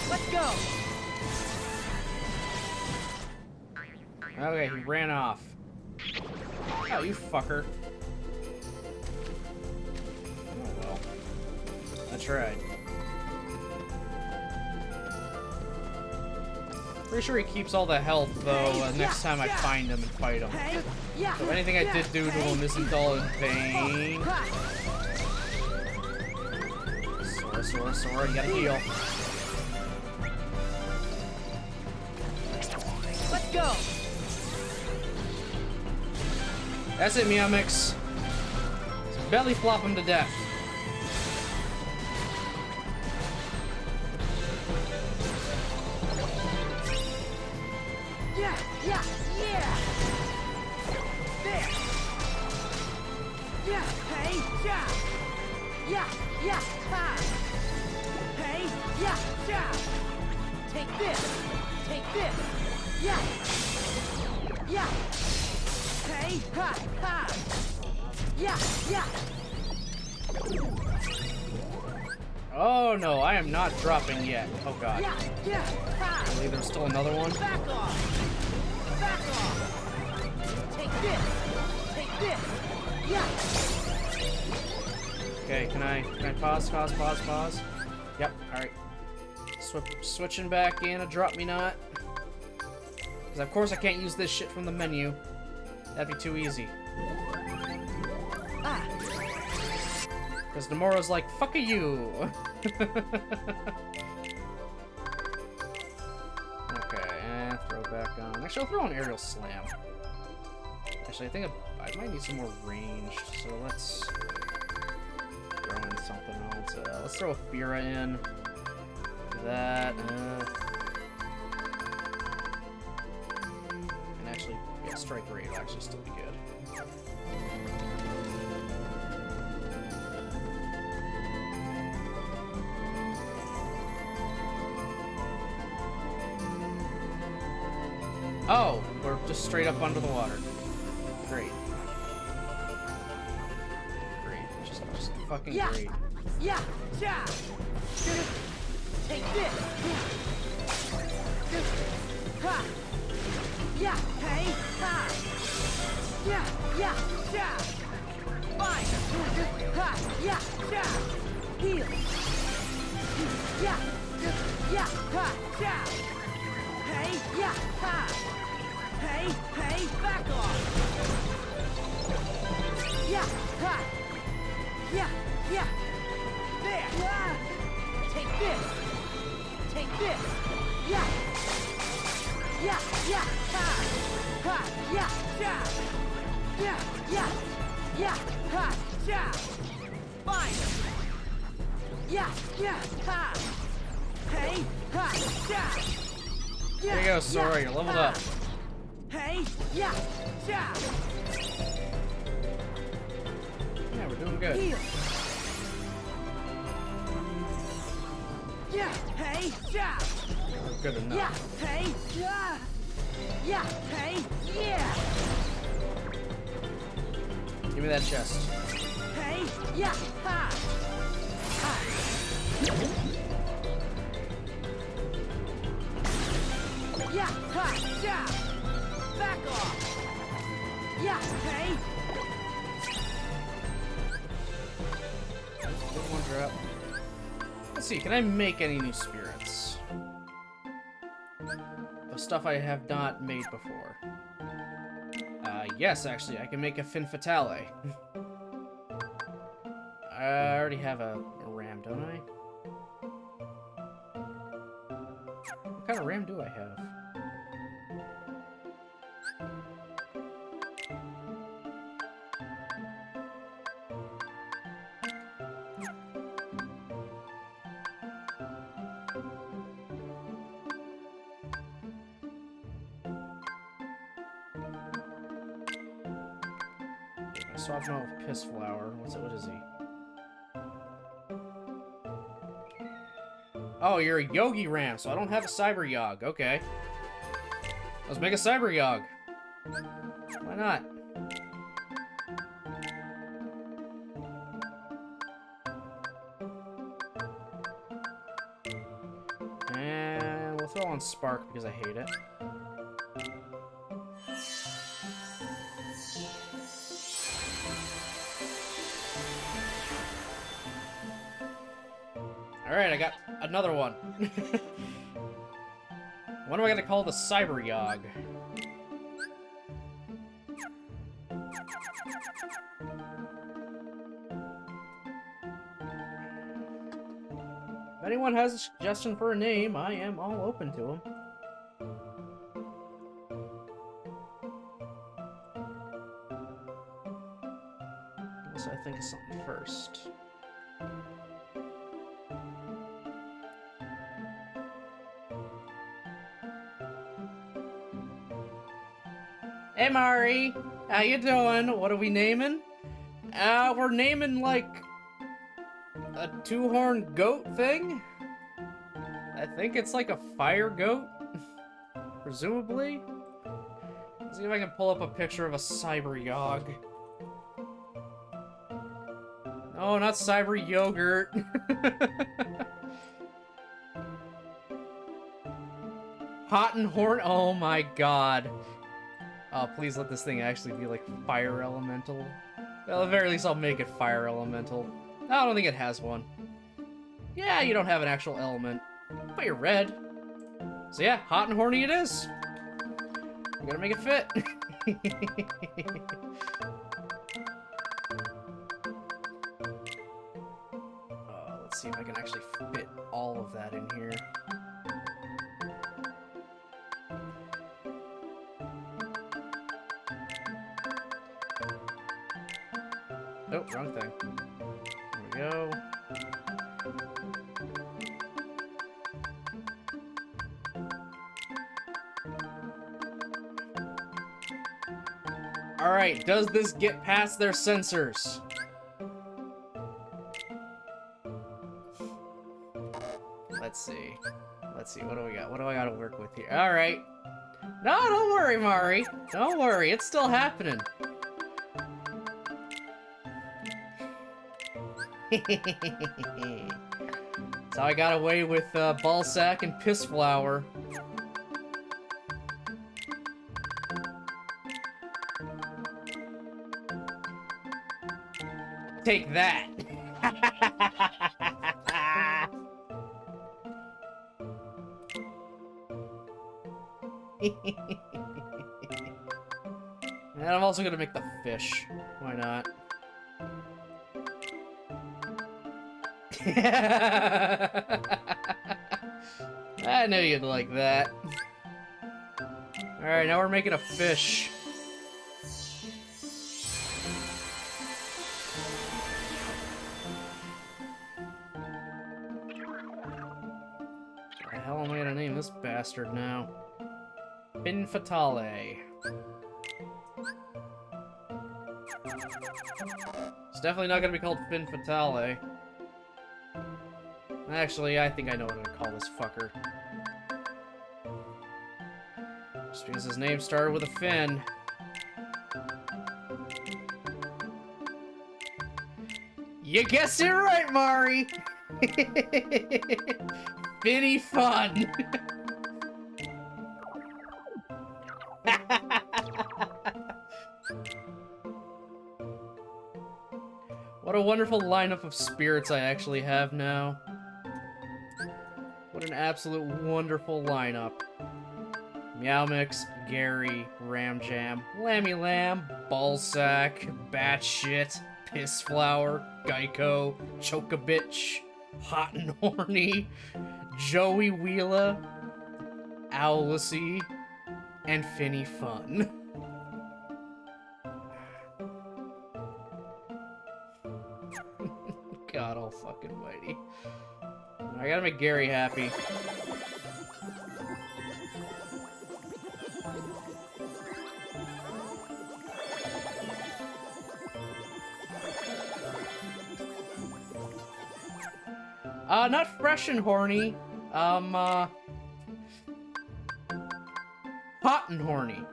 Let's go! Okay, he ran off. Oh, you fucker. Oh well. I tried. Pretty sure he keeps all the health, though, next time I find him and fight him. So anything I did do to him isn't all in vain. Sora, you gotta heal. Let's go! That's it, Meowmix. Belly flop him to death. Yeah! Yeah! Yeah! There! Yeah! Hey! Yeah! Yeah! Yeah! Ha! Hey! Yeah! Yeah! Take this! Take this! Yeah! Yeah! Hey! Ha! Ha! Yeah! Yeah! Oh no, I am not dropping yet. Oh god. Yeah! Yeah! Ha! I believe there's still another one. Back off! Back off! Take this! Take this! Yeah! Okay, can I pause? Yep, alright. Switching back in a drop me not. Because of course I can't use this shit from the menu. That'd be too easy. Ah! Because Nomura's like, fuck you! Okay, throw it back on. Actually, I'll throw an aerial slam. Actually, I think I might need some more ranged, so let's throw in something else. Let's throw a Fira in. Do that. And actually, yeah, strike rate will actually still be good. Oh, we're just straight up under the water. Great. Great. Just fucking Yeah. great. Yeah! Yeah! Take this! Ha! Yeah! Hey! Ha! Yeah! Yeah! Yeah! Fine! Ha! Yeah! Yeah! Heal! Yeah! Yeah! Ha! Yeah! Hey! Yeah! Ha! Hey! Hey! Back off! Yeah! Ha! Yeah! Yeah! There! Yeah! Take this! Take this! Yeah! Yeah! Yeah! Ha! Ha! Yeah! Yeah! Yeah! Yeah! Yeah! Ha! Yeah! Fine! Yeah! Yeah! Ha! Hey! Ha! Yeah! There you go, Sora, you're leveled up. Hey! Yeah! Yeah! Yeah, we're doing good. Heal! Yeah! Hey! Yeah! We're good enough. Yeah! Hey! Yeah! Yeah! Hey! Yeah! Give me that chest. Hey! Yeah! Ha! Ha! Yeah, ha, yeah. Back off. Yeah, hey. Good one drop. Let's see, can I make any new spirits? Of stuff I have not made before. Yes, actually, I can make a Fin Fatale. I already have a ram, don't I? What kind of ram do I have? I swapped him out with Piss Flower. What is he? Oh, you're a Yogi Ram, so I don't have a Cyber Yog. Okay. Let's make a Cyber Yog. Why not? And we'll throw on Spark because I hate it. Alright, I got another one. What am I gonna call the Cyber Yog? If anyone has a suggestion for a name, I am all open to them. So I think of something first. Hey Mari, how you doing? What are we naming? We're naming like a two-horned goat thing? I think it's like a fire goat, presumably. Let's see if I can pull up a picture of a Cyber Yog. Oh, not Cyber Yogurt. Hot and Horn. Oh my god. Oh, please let this thing actually be like fire elemental. Well, at the very least, I'll make it fire elemental. I don't think it has one. Yeah, you don't have an actual element, but you're red. So yeah, hot and horny it is. I'm gonna make it fit. Let's see if I can actually fit all of that in here. Oh, wrong thing. There we go. Alright, does this get past their sensors? Let's see. Let's see, what do we got? What do I gotta work with here? Alright. No, don't worry, Mari. Don't worry, it's still happening. So I got away with Ballsack and Piss Flower. Take that. And I'm also gonna make the fish. Why not? I knew you'd like that. Alright, now we're making a fish. What the hell am I gonna name this bastard now? Fin Fatale. It's definitely not gonna be called Fin Fatale. Actually, I think I know what I'm gonna call this fucker. Just because his name started with a fin. You guessed it right, Mari! Finny Fun! What a wonderful lineup of spirits I actually have now. What an absolute wonderful lineup. Meow Mix, Gary, Ram Jam, Lammy Lamb, Ballsack, Batshit, Pissflower, Geico, Chocobitch, Hot and Horny, Joey Wheeler, Owlacy, and Finny Fun. God all fucking mighty. I gotta make Gary happy. Not fresh and horny. Hot and horny.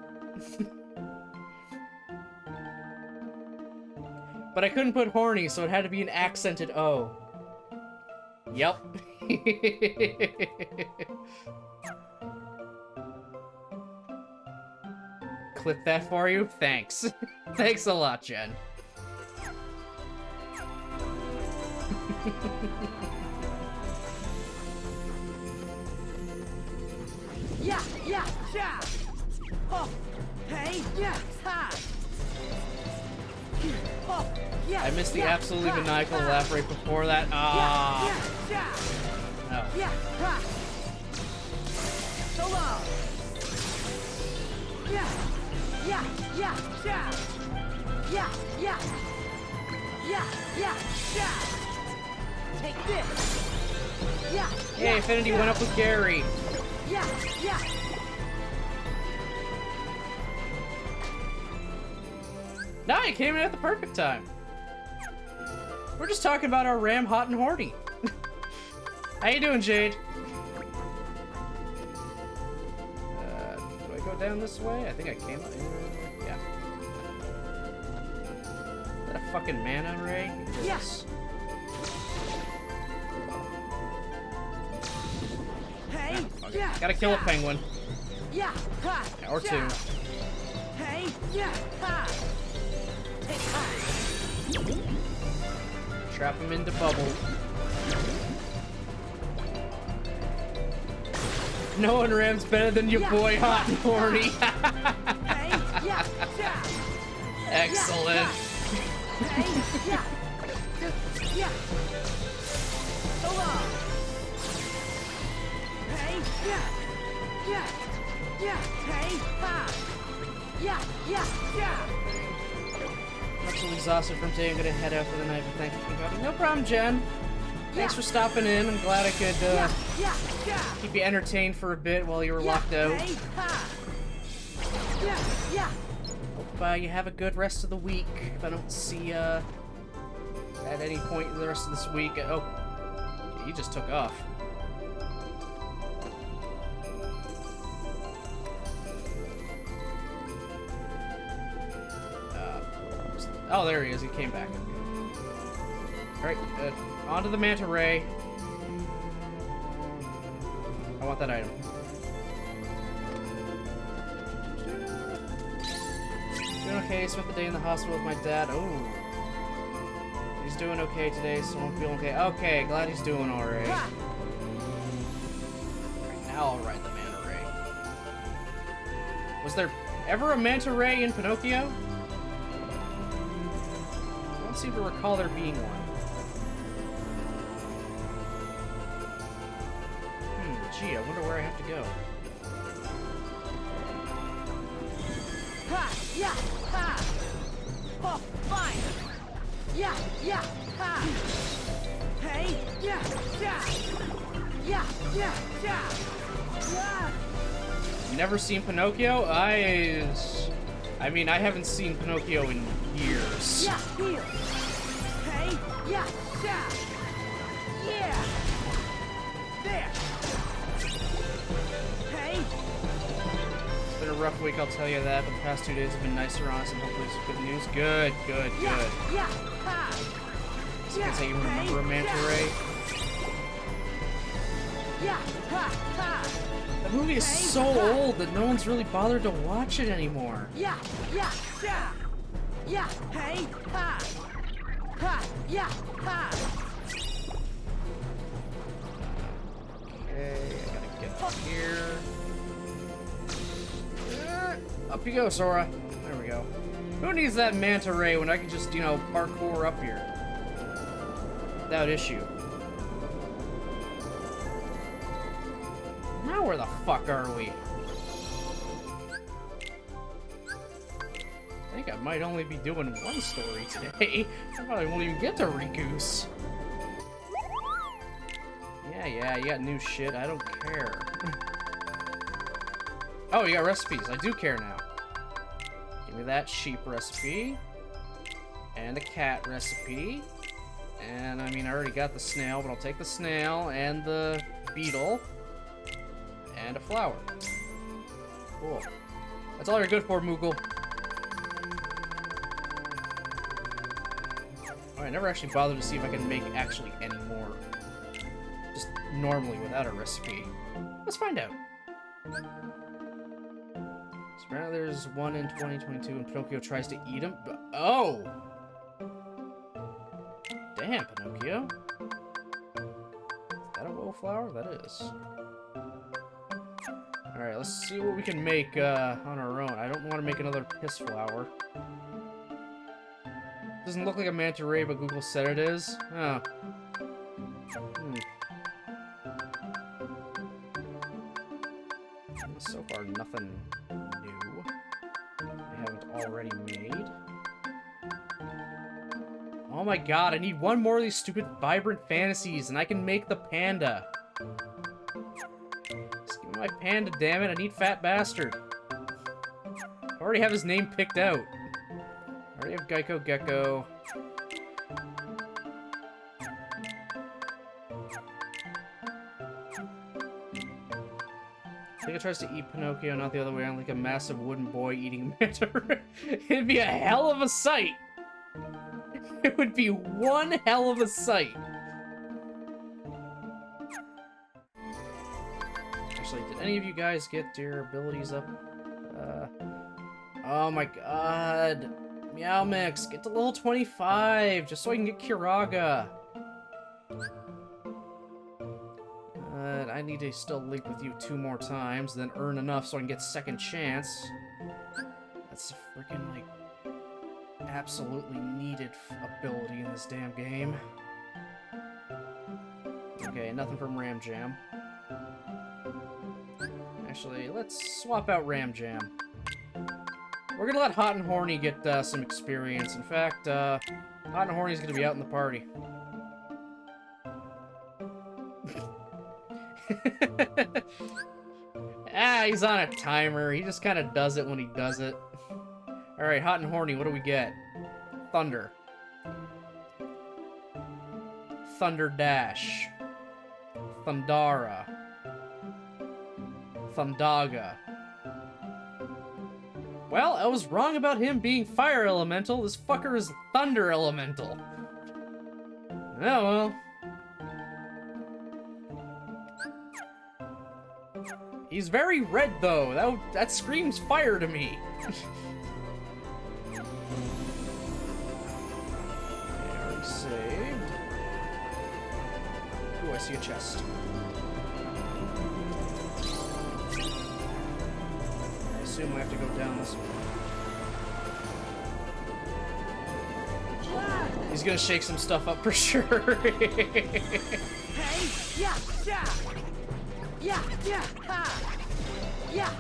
But I couldn't put horny, so it had to be an accented O. Yep. Clip that for you? Thanks. Thanks a lot, Jen. Yeah, yeah, yeah. Oh, hey, yeah, ha. Oh, yeah. I missed the absolutely maniacal laugh right before that. Ah. Yeah, No. yeah, ha. So long. Yeah, yeah, yeah, yeah. Yeah, yeah. Yeah, yeah, yeah. Take this. Yeah. Hey, Affinity went up with Gary. Yeah, yeah. No, you came in at the perfect time. We're just talking about our Ram Hot and Horny. How you doing, Jade? Do I go down this way? I think I came. Yeah. Is that a fucking mana ray? Yes. Hey, Okay. yeah. Gotta kill a penguin. Yeah, ha. Or two. Yeah. Hey, yeah, ha. Hey, ha. Trap him into bubble. No one rams better than your boy Hot and Horny. Hey, yeah, yeah. Excellent. Hey, yeah. Yeah. So long. Hey, yeah. Yeah. Yeah. Hey, ha. Yeah, yeah, yeah. I'm actually exhausted from today. I'm gonna head out for the night, but thank you for coming. No problem, Jen. Thanks for stopping in. I'm glad I could Yeah, yeah. keep you entertained for a bit while you were locked out. Hey, ha. Yeah, yeah. Hope you have a good rest of the week. If I don't see you at any point in the rest of this week. Oh, he just took off. Oh, there he is. He came back. Alright, on to the manta ray. I want that item. Doing okay. Spent the day in the hospital with my dad. Oh. He's doing okay today, so I'm feeling okay. Okay, glad he's doing alright. Alright, now I'll ride the manta ray. Was there ever a manta ray in Pinocchio? I don't seem to recall there being one. Gee, I wonder where I have to go. Ha! Yeah! Ha! Oh, fine! Yeah! Yeah! Ha! Hey! Yeah! Yeah! Yeah! Yeah! Yeah! Yeah! Never seen Pinocchio? I mean, I haven't seen Pinocchio in years. Yeah! Heel! Hey! Yeah! Yeah! Yeah! There! Hey! It's been a rough week, I'll tell you that, but the past 2 days have been nicer on us, and hopefully it's good news. Good, good, Yeah! good. Yeah! Ha! So you can say you remember a manta ray? yeah, ha, ha. That movie is so old that no one's really bothered to watch it anymore. Yeah, yeah, yeah. Yeah, hey, ha. Ha, yeah, ha. Okay, I gotta get up here. Up you go, Sora. There we go. Who needs that manta ray when I can just, you know, parkour up here? Without issue. Now where the fuck are we? I think I might only be doing one story today. I probably won't even get to Riku's. Yeah, you got new shit. I don't care. Oh, you got recipes. I do care now. Give me that sheep recipe. And a cat recipe. And, I mean, I already got the snail, but I'll take the snail and the beetle. And a flower. Cool. That's all you're good for, Moogle. Oh, I never actually bothered to see if I can make actually any more. Just normally without a recipe. Let's find out. So apparently there's one in 2022 and Pinocchio tries to eat him. Oh! Damn, Pinocchio. Is that a wallflower? That is. Alright, let's see what we can make on our own. I don't want to make another piss flower. Doesn't look like a manta ray, but Google said it is. Oh. So far, nothing new I haven't already made. Oh my god, I need one more of these stupid vibrant fantasies, and I can make the panda. Just give me my panda, damn it. I need Fat Bastard. I already have his name picked out. I already have Geico Gecko. I think it tries to eat Pinocchio, not the other way around, like a massive wooden boy eating a manta ray. It'd be a hell of a sight. It would be one hell of a sight. Actually, did any of you guys get your abilities up? Oh my god. Meow Mix, get to level 25, just so I can get Kiraga. I need to still link with you 2 more times, then earn enough so I can get second chance. That's a freaking, like, absolutely needed ability in this damn game. Okay, nothing from Ram Jam. Actually, let's swap out Ram Jam. We're gonna let Hot and Horny get some experience. In fact, Hot and Horny's gonna be out in the party. He's on a timer. He just kind of does it when he does it. Alright, Hot and Horny, what do we get? Thunder. Thunder Dash. Thundara. Thundaga. Well, I was wrong about him being Fire Elemental. This fucker is Thunder Elemental. Oh well. He's very red, though. That screams fire to me. Already saved. Ooh, I see a chest. I assume I have to go down this way. He's gonna shake some stuff up for sure. Hey, yeah, yeah. Yeah, yeah, ha! Yeah,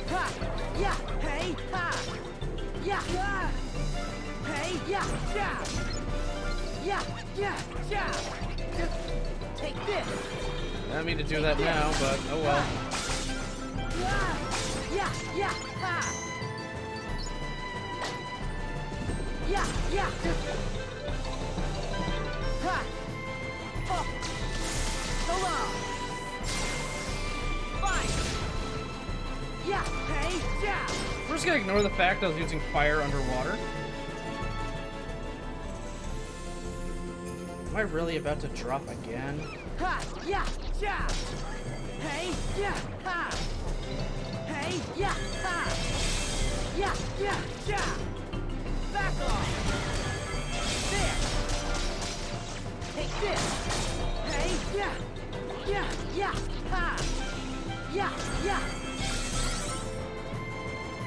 ha! Yeah, hey, ha! Yeah, yeah! Hey, yeah, yeah! Yeah, yeah, yeah! Take this! I don't mean to do that now, but oh well. Yeah, yeah, ha! Yeah, yeah! Ha! Oh! So long! Yeah, hey, yeah. We're just gonna ignore the fact I was using fire underwater. Am I really about to drop again? Ha, yeah, ja! Hey, yeah, ha! Hey, yeah, ha! Yeah, yeah, ja! Back off! There! Take this! Hey, yeah! Yeah, yeah, ha! Yeah, yeah!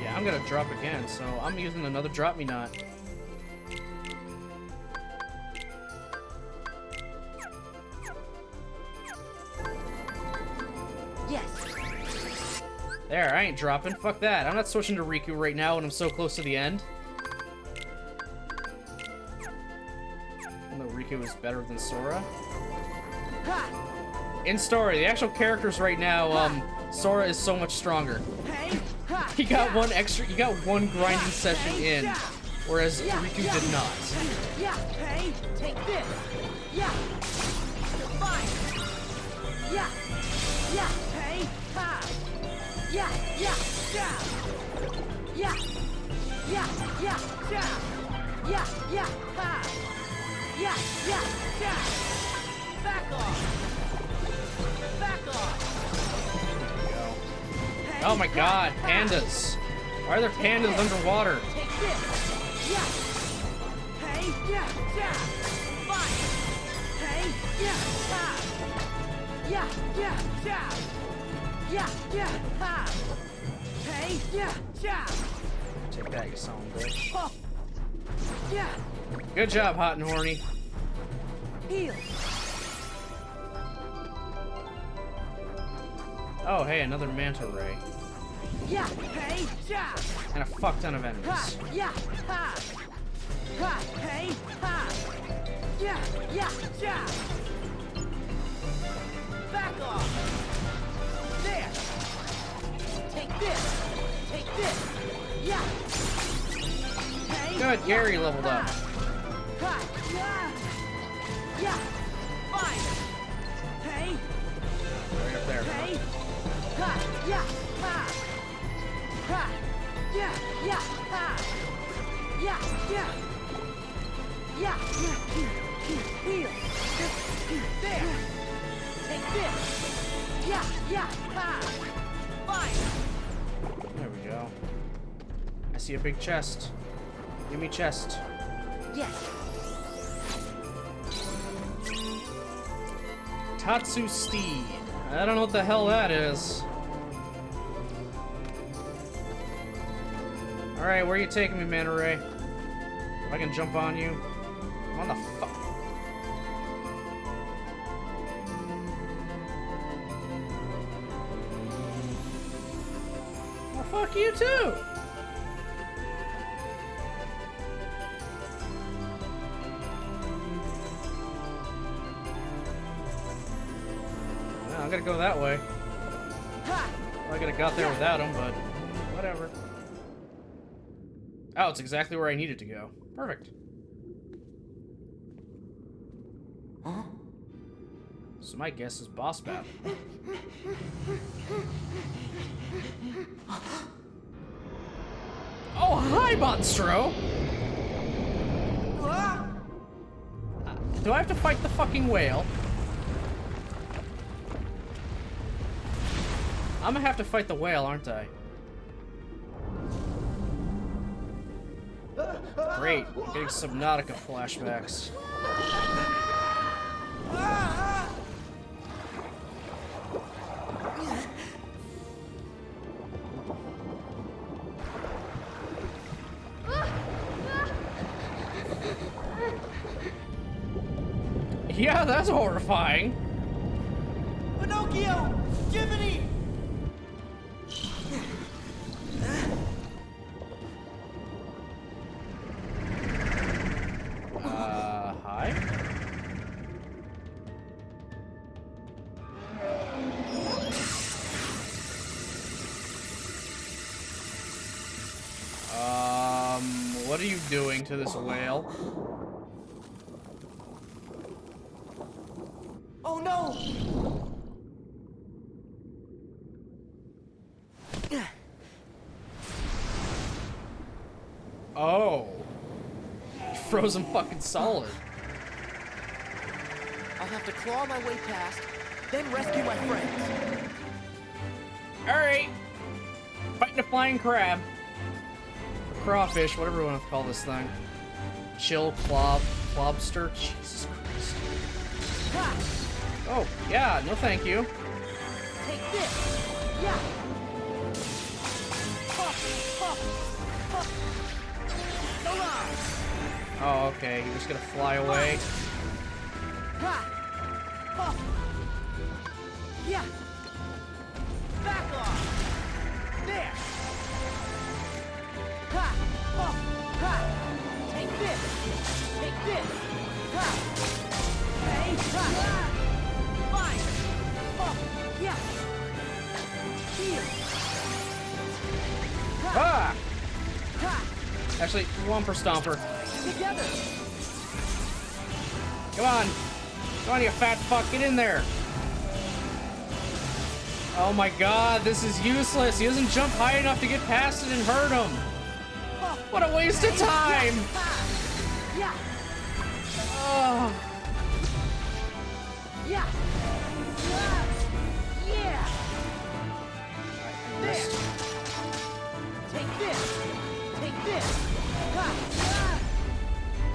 Yeah, I'm gonna drop again, so I'm using another drop me not. Yes. There, I ain't dropping. Fuck that. I'm not switching to Riku right now when I'm so close to the end. I know Riku is better than Sora. In story, the actual characters right now, Sora is so much stronger. He got one grinding session in, whereas Riku did not. Yeah, hey, take this! Yeah! You're fine! Yeah! Yeah, hey, ha! Yeah, yeah, yeah! Yeah! Yeah, yeah, yeah! Yeah, yeah, ha! Yeah, yeah, yeah! Back off! Back off! Hey, Oh my god, ha! pandas! Why are there pandas underwater? Take this! Yeah! Hey, yeah, yeah! Fine! Hey, yeah, ha! Yeah, yeah, yeah! Yeah, yeah, ha! Hey, yeah, yeah! Take that, you son of a bitch. Oh. Yeah! Good job, Hot and Horny. Heal! Oh, hey, another manta ray. Yeah, hey, yeah! And a fuck ton of Ha! enemies. Yeah, ha! Ha! Hey, ha! Yeah, yeah, yeah! Back off! There! Take this! Take this! Yeah! Hey! Good, Gary leveled up. Ha! Yeah! Yeah! Fine! Hey! Right up there. Hey! Ha! Yeah! Ha! Ha! Yeah! Yeah! Ha! Yeah! Yeah! Yeah! Heal! There! Take this! Yeah! Yeah! Ha! Fine! There we go. I see a big chest. Give me chest. Yes. Tatsu Steed. I don't know what the hell that is. Alright, where are you taking me, Manta Ray? If I can jump on you. I'm on the fuck. Well, fuck you too! Well, I'm gonna go that way. Ha! I could have got there without him, but whatever. Oh, it's exactly where I needed to go. Perfect. Huh? So my guess is boss battle. Oh, hi, Monstro! Do I have to fight the fucking whale? I'm gonna have to fight the whale, aren't I? Great, I'm getting Subnautica flashbacks. Yeah, that's horrifying. Pinocchio! Jiminy! Hi? What are you doing to this whale? Oh no! Oh. Frozen fucking solid. I'll have to claw my way past, then rescue my friends. Alright. Fighting a flying crab. Or crawfish, whatever you want to call this thing. Chill lobster. Jesus Christ. Ha! Oh, yeah, no thank you. Take this! Yeah! So long! Oh, okay, you're just gonna fly away. Ha! Ha! Yeah! Back off! There! Ha! Ha! Ha! Take this! Take this! Ha! Hey! Ha! Fine! Ha! Yeah! Here! Ah! Ha! Actually, Whomper Stomper. Together! Come on! Come on, you fat fuck, get in there! Oh my god, this is useless! He doesn't jump high enough to get past it and hurt him! What a waste of time! Yeah! Oh. Yeah! Yeah! I There! missed. Take this! Take this! Ha!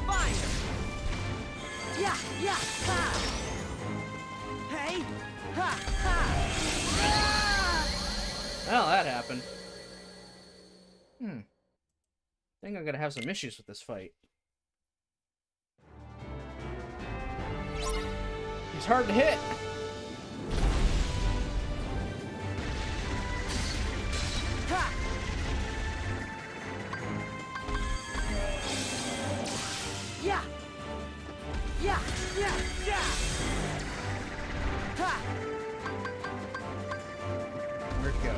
Fine! Yeah! Yeah! Ha! Hey! Ha! Ha! Well, that happened. I think I'm gonna have some issues with this fight. He's hard to hit! Ha! Yeah! Yeah! Yeah! Yeah! Ha! Where'd it go?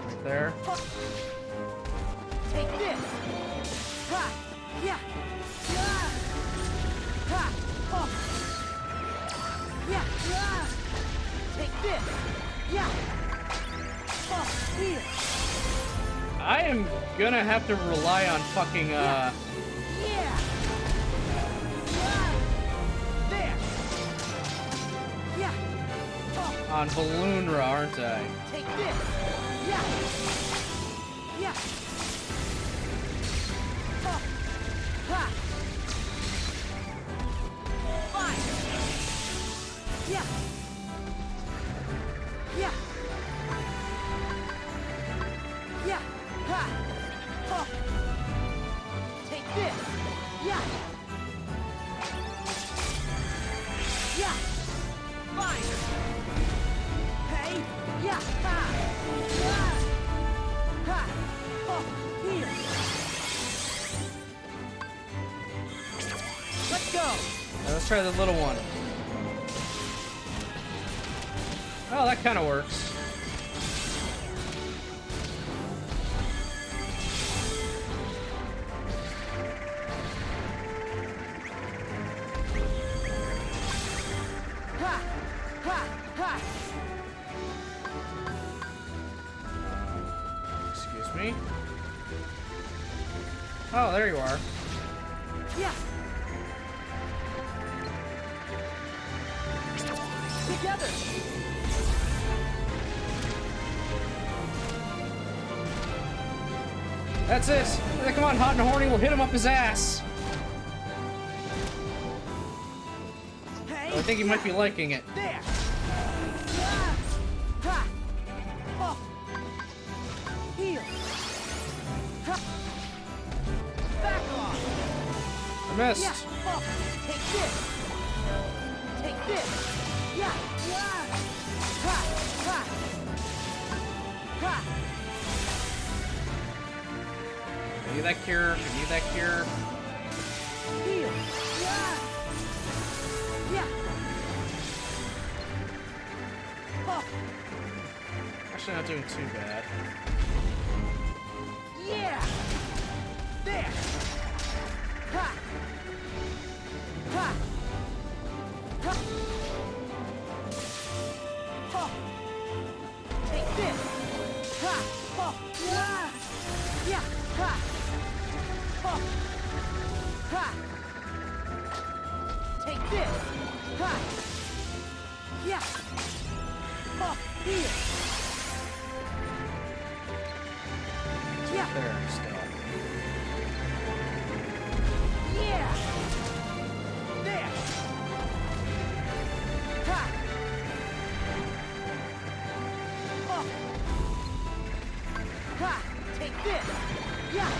Right there? Take this! Ha! Yeah! Yeah! Ha! Oh! Yeah! Yeah! Take this! Yeah! Oh! Here! I am gonna have to rely on fucking, Yeah! There! Yeah! Oh! on Balloonra, aren't I? Take this! Yeah! Yeah! Oh! Ha! Fine! Yeah! Yeah! Yeah! Ha! Oh! Take this! Yeah! Yeah! Fine! Hey! Yeah! Ha! Ah! Ha! Oh! Here! Let's go! Now let's try the little one. Oh, that kind of works. Ha! Ha! Ha! Excuse me. Oh, there you are. Yeah! Together! That's it. Come on, Hot and Horny, we'll hit him up his ass. Hey! I think he might be liking it. There! Ah! Ha! Oh! Here! Ha! Back off! I missed. Yeah! Oh! Take this! Take this! Yeah! Yeah! Ha! Ha! Ha! I need that cure. I need that cure. Here! Yeah! Yeah! Oh! Actually, not doing too bad. Yeah! There! Ha! Ha! Ha! Oh! Take this! Ha! Oh! Yeah! Yeah! Ha! Oh! Ha! Take this! Ha! Yeah. Oh, here. Yeah. There, still. Yeah. There. Ha. Oh. Ha. Take this. Yeah.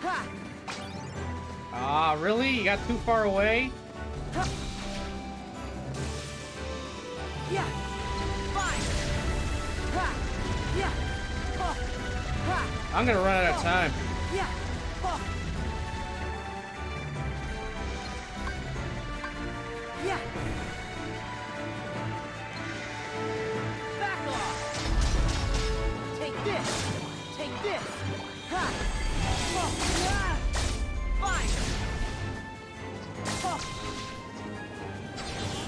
Ha. Ah, really? You got too far away? Ha. Yeah. Fine. Ha. Yeah. Oh. Ha. I'm gonna run out of time. Yeah. Oh. Yeah. Back off. Take this. Take this. Ha. Oh. Ah. Fine. Oh.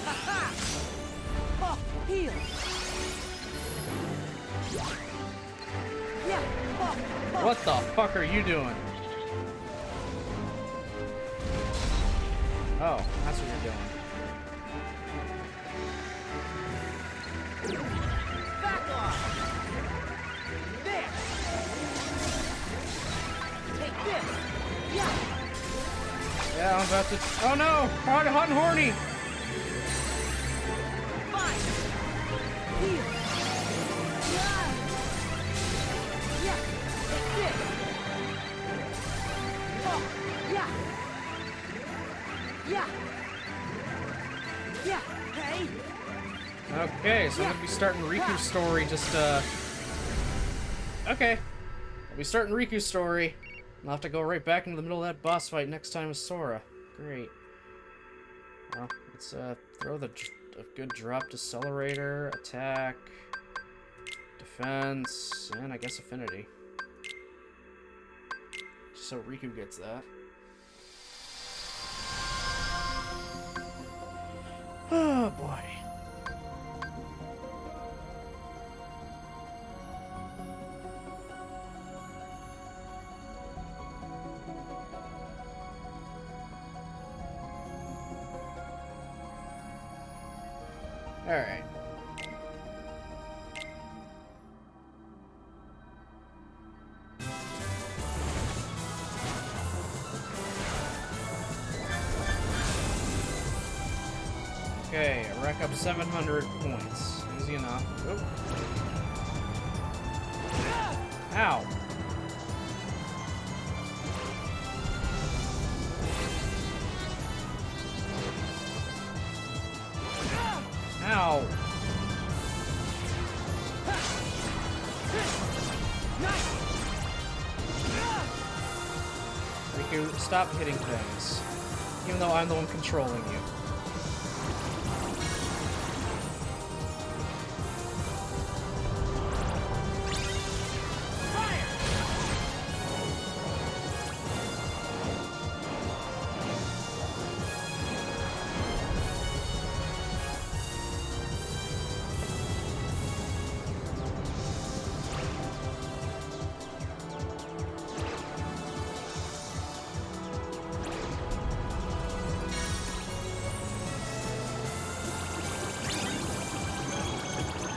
Ha ha. Oh. Heal. Yeah. Oh. Oh. What the fuck are you doing? Oh, that's what you're doing. Back off! There! Take this! Yeah! Yeah, I'm about to. Oh no! Hot and horny! Fine! Heal! Yeah! Yeah! Take this! Oh! Yeah! Yeah! Yeah! Hey! Okay, so I'm gonna be starting Riku's story just, Okay. I'll be starting Riku's story. I'll have to go right back into the middle of that boss fight next time with Sora. Great. Well, let's, throw a good drop decelerator, attack, defense, and I guess affinity. Just so Riku gets that. Oh, boy. All right. Okay, I rack up 700 points. Easy enough. Oop. Ow. Ow. Riku, stop hitting things. Even though I'm the one controlling you.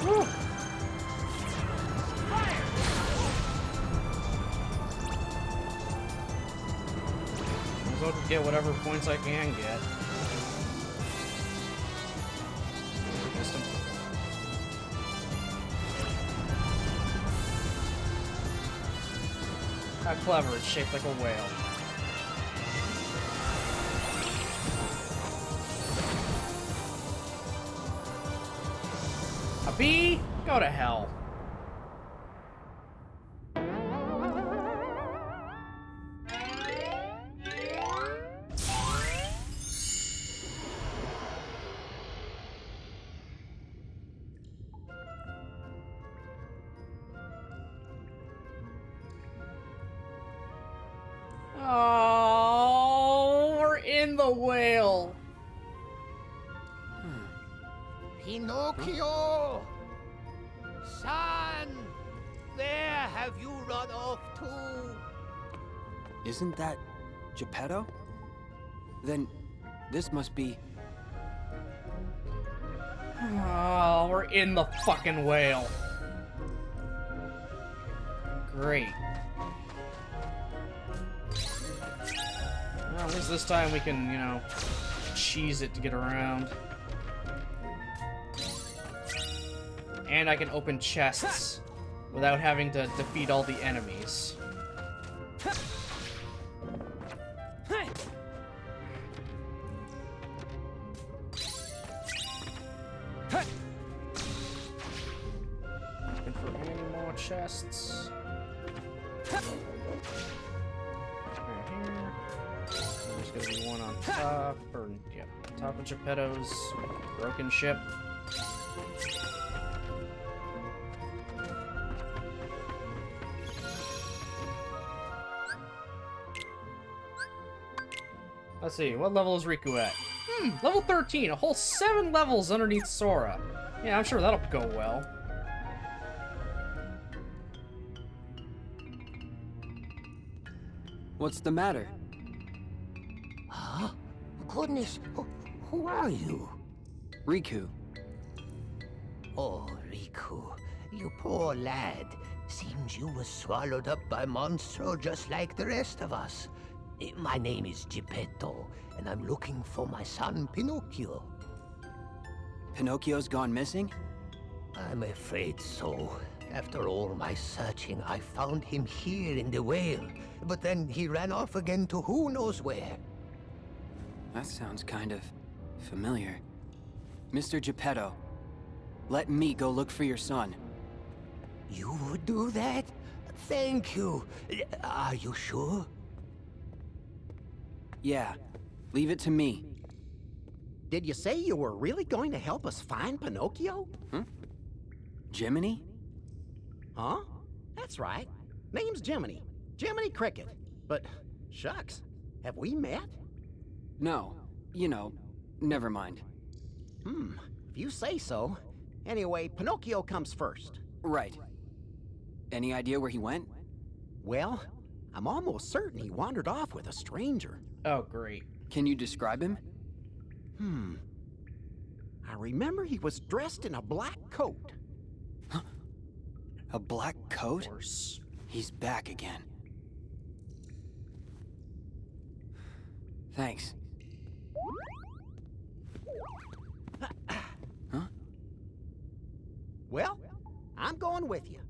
Woo. I'm going to get whatever points I can get. Missed him. How clever, it's shaped like a whale. A bee? Go to hell. Oh, we're in the whale. Pinocchio! Son! Where have you run off to? Isn't that Geppetto? Then this must be... Oh, we're in the fucking whale. Great. Well, at least this time we can, you know, cheese it to get around. And I can open chests without having to defeat all the enemies. Looking for any more chests. Right here. There's gonna be one on top, or yeah, top of Geppetto's broken ship. Let's see, what level is Riku at? Level 13, a whole 7 levels underneath Sora. Yeah, I'm sure that'll go well. What's the matter? Huh? Goodness, who are you? Riku. Oh, Riku, you poor lad. Seems you was swallowed up by Monstro just like the rest of us. My name is Geppetto, and I'm looking for my son Pinocchio. Pinocchio's gone missing? I'm afraid so. After all my searching, I found him here in the whale, but then he ran off again to who knows where. That sounds kind of familiar. Mr. Geppetto, let me go look for your son. You would do that? Thank you. Are you sure? Yeah, leave it to me. Did you say you were really going to help us find Pinocchio? Jiminy? Huh? That's right. Name's Jiminy. Jiminy Cricket. But, shucks, have we met? No, you know, never mind. If you say so. Anyway, Pinocchio comes first. Right. Any idea where he went? Well, I'm almost certain he wandered off with a stranger. Oh, great. Can you describe him? I remember he was dressed in a black coat. A black coat? Of course. He's back again. Thanks. Huh? Well, I'm going with you.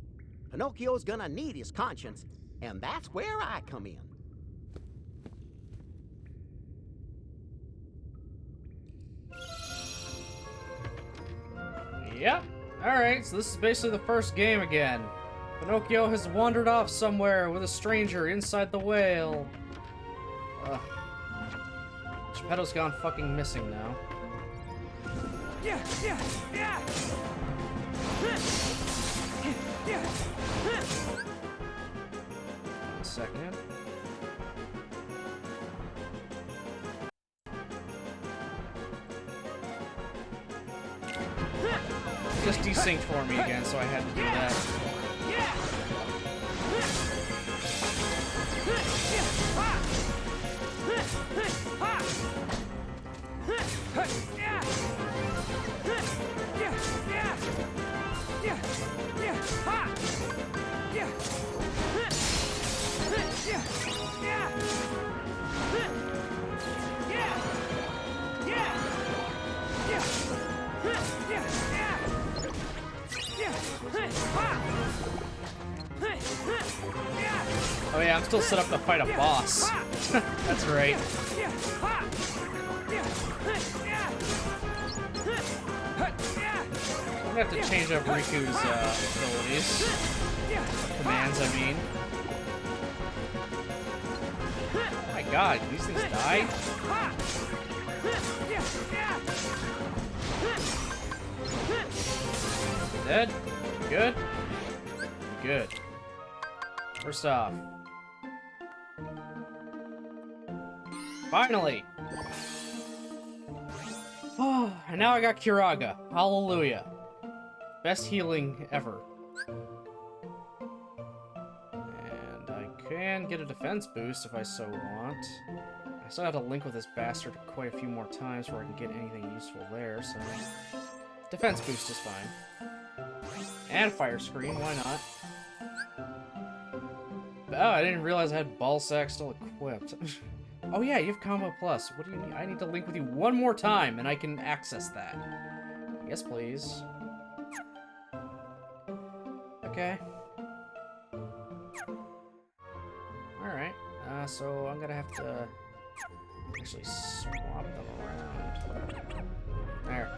Pinocchio's gonna need his conscience, and that's where I come in. Yep. Alright, so this is basically the first game again. Pinocchio has wandered off somewhere with a stranger inside the whale. Ugh. Geppetto's gone fucking missing now. One second. Just desynced for me again, so I had to do that. Oh yeah, I'm still set up to fight a boss. That's right. I'm gonna have to change up Riku's abilities. Commands, I mean. Oh my god, these things die? Dead? Good? Good. First off. Finally! Oh, and now I got Kiraga. Hallelujah. Best healing ever. And I can get a defense boost if I so want. I still have to link with this bastard quite a few more times before I can get anything useful there, so... defense boost is fine. And fire screen, why not? Oh, I didn't realize I had ball sack still equipped. Oh yeah, you have combo plus. What do you need? I need to link with you one more time and I can access that. Yes, please. Okay. Alright, so I'm gonna have to actually swap them around. There.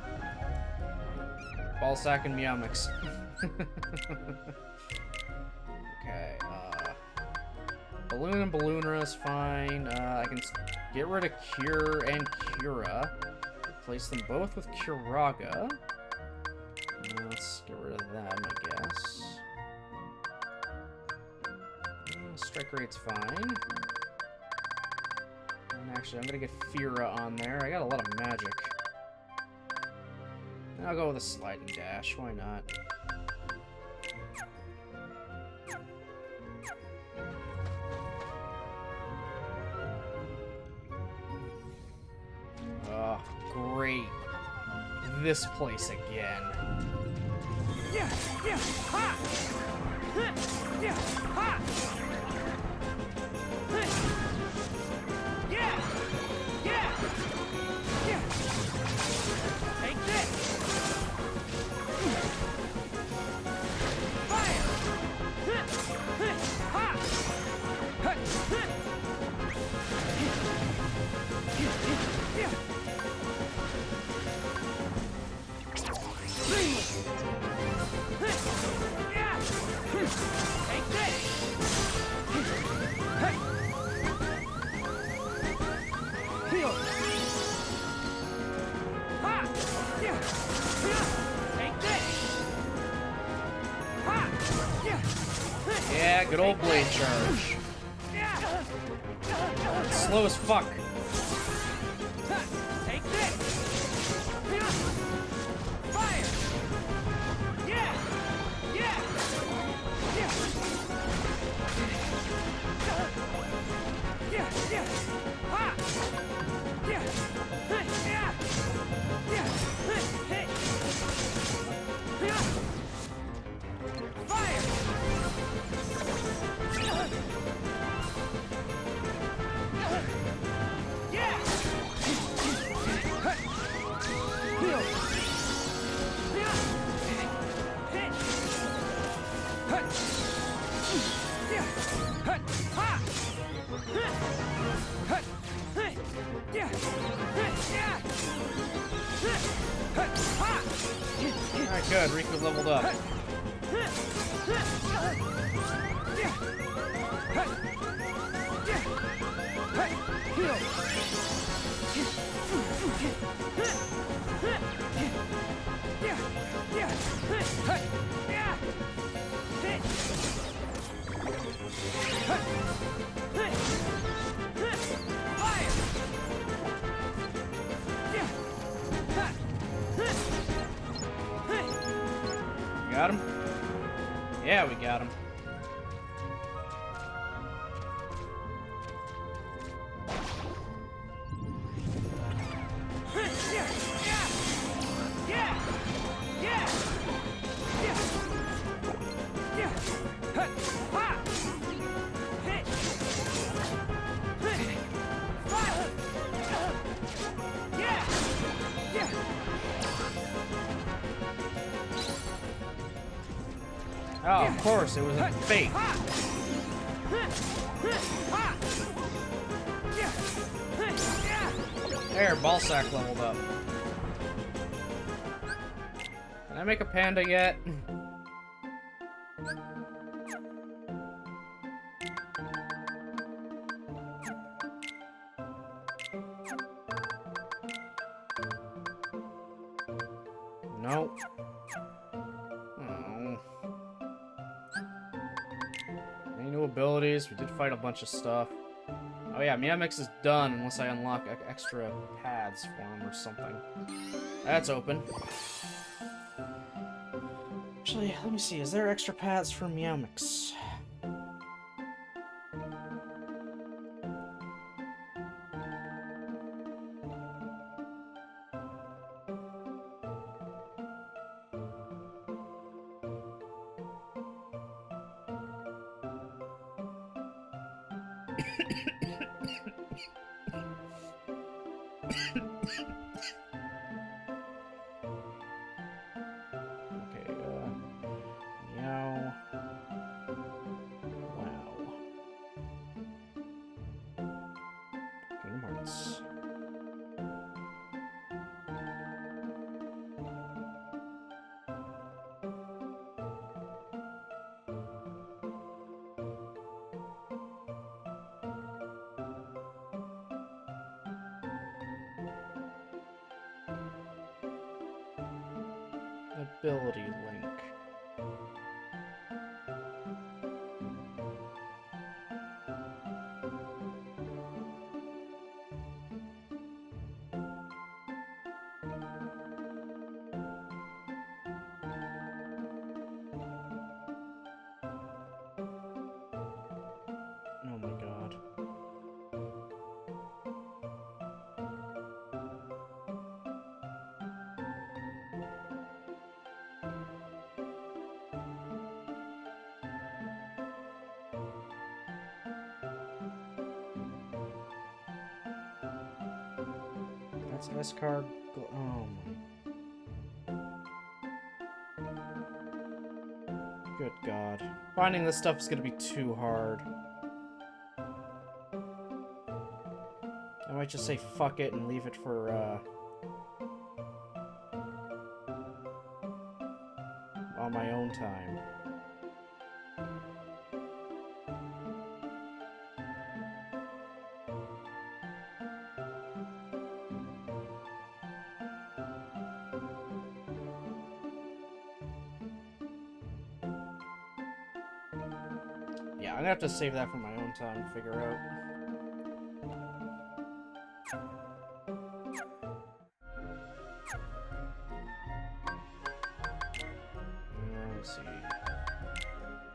Ballsack and Meowmix. Okay, Balloon and Balloonra is fine. I can get rid of Cure and Cura. Replace them both with Curaga. Let's get rid of them, I guess. Strike rate's fine. And actually, I'm gonna get Fira on there. I got a lot of magic. I'll go with a sliding dash. Why not? Oh, great. This place again. Yeah, yeah, ha! Yeah, ha! Yeah! Yeah! Yeah! Take this! Fire! Ha! Yeah! Yeah! Take this! Heal! Ha! Yeah! Take this! Ha! Yeah! Yeah, good old blade charge. Yeah! Slow as fuck. Take this! Fire! Yeah! Yeah! Yeah! Yeah! Yeah! Ha! Yeah! Yeah! Yeah! Hey! Fire! Yeah! Heal! Alright, good. Riku leveled up. Got him? Yeah, we got him. Oh, of course, it was a fake. There, Ballsack leveled up. Can I make a panda yet? Nope. Oh. Any new abilities? We did fight a bunch of stuff. Oh yeah, Meowmix is done unless I unlock extra pads for him or something. That's open. Actually, let me see. Is there extra pads for Meowmix? Okay, meow. Wow. Kingdom Hearts. Ability link. Oh my god. That's S-card. Oh my. Good god. Finding this stuff is gonna be too hard. I might just say fuck it and leave it for, on my own time. Yeah, I'm gonna have to save that for my own time to figure out. Let's see.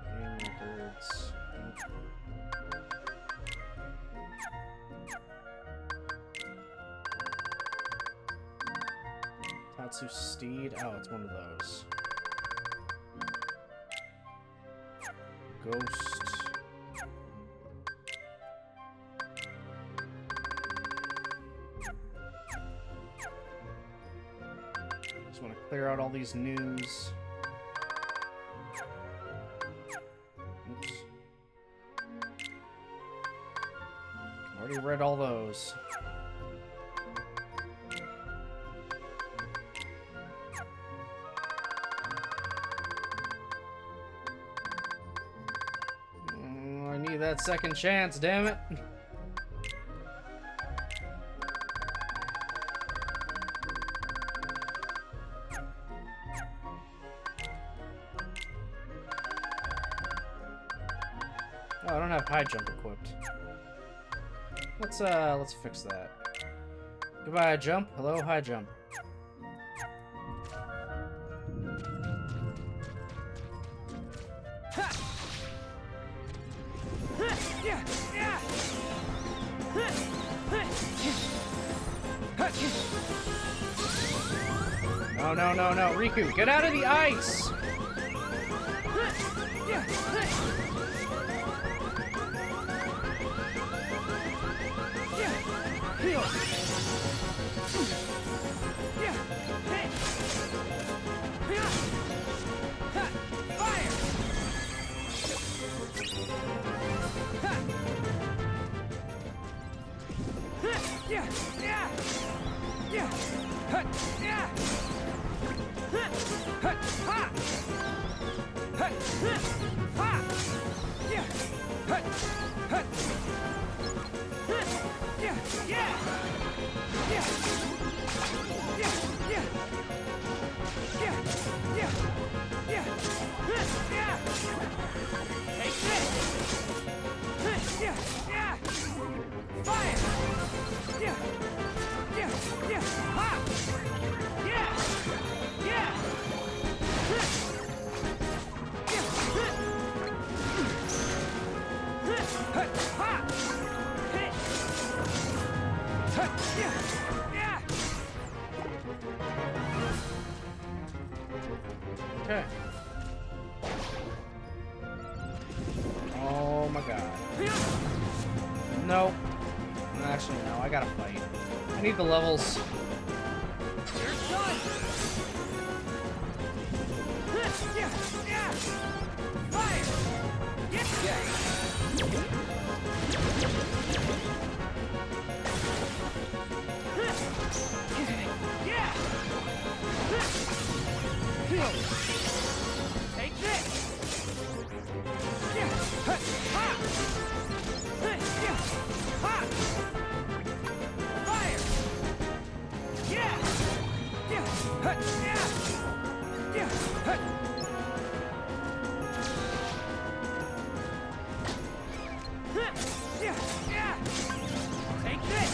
Game records. Tatsu Steed. Oh, it's one of those. Ghost. Just want to clear out all these news. Oops. Already read all those. I need that second chance, damn it. Oh, I don't have high jump equipped. Let's fix that. Goodbye, high jump. Hello, high jump. No, no, no, no, Riku, get out of the ice! Okay. Oh my god. No. Actually, no. I gotta fight. I need the levels. You're done! Yeah! Fire! Yeah! Take this! Yeah! Ha! Yeah! Ha! Fire! Yeah! Yeah! Ha! Yeah! Yeah! Ha! Yeah! Yeah! Take this!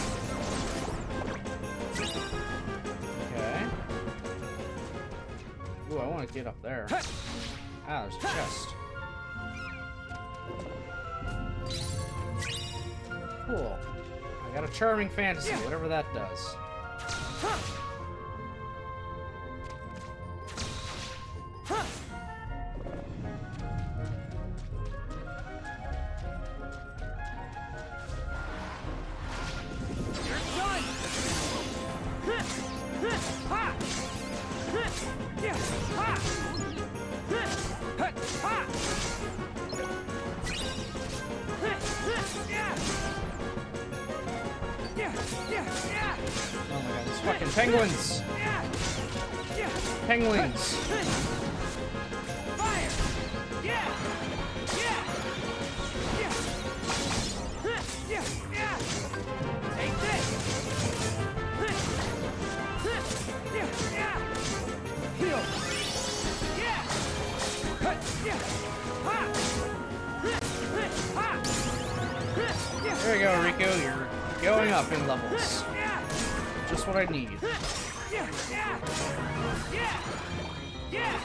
Okay. Ooh, I want to get up there. Ah, there's a chest. Cool. I got a charming fantasy, whatever that does. You're done! Ha! Yeah! Ha! Ha! Yeah! Yeah! Oh my god, these fucking penguins! Yeah! Yeah! Penguins! Fire! Yeah! Yeah! Yeah! Yeah! Yeah! Take this! Yeah! Yeah! Heal! Yeah! Yeah! Ha! Ha! Yeah! There you go, Riku. You're going up in levels. Yeah! Just what I need. Yeah! Yeah! Yeah! Yeah! Yeah!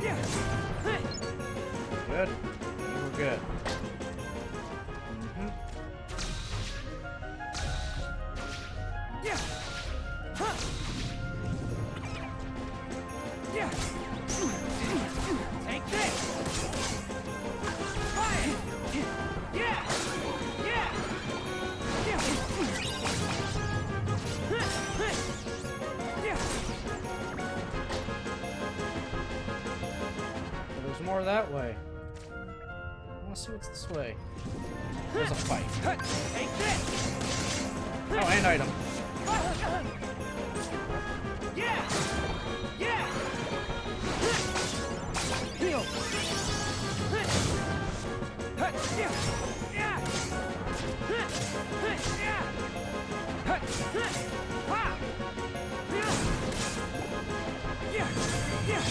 Yeah! Good. We're good. Yeah! Huh! Yeah! Take this! Fire! Yeah! Yeah! Yeah! Yeah! There's more that way. I want to see what's this way. There's a fight. Take this! Oh, and item. Yeah! Yeah! Heal! Yeah! Yeah! Yeah! Ha! Yeah! Yeah!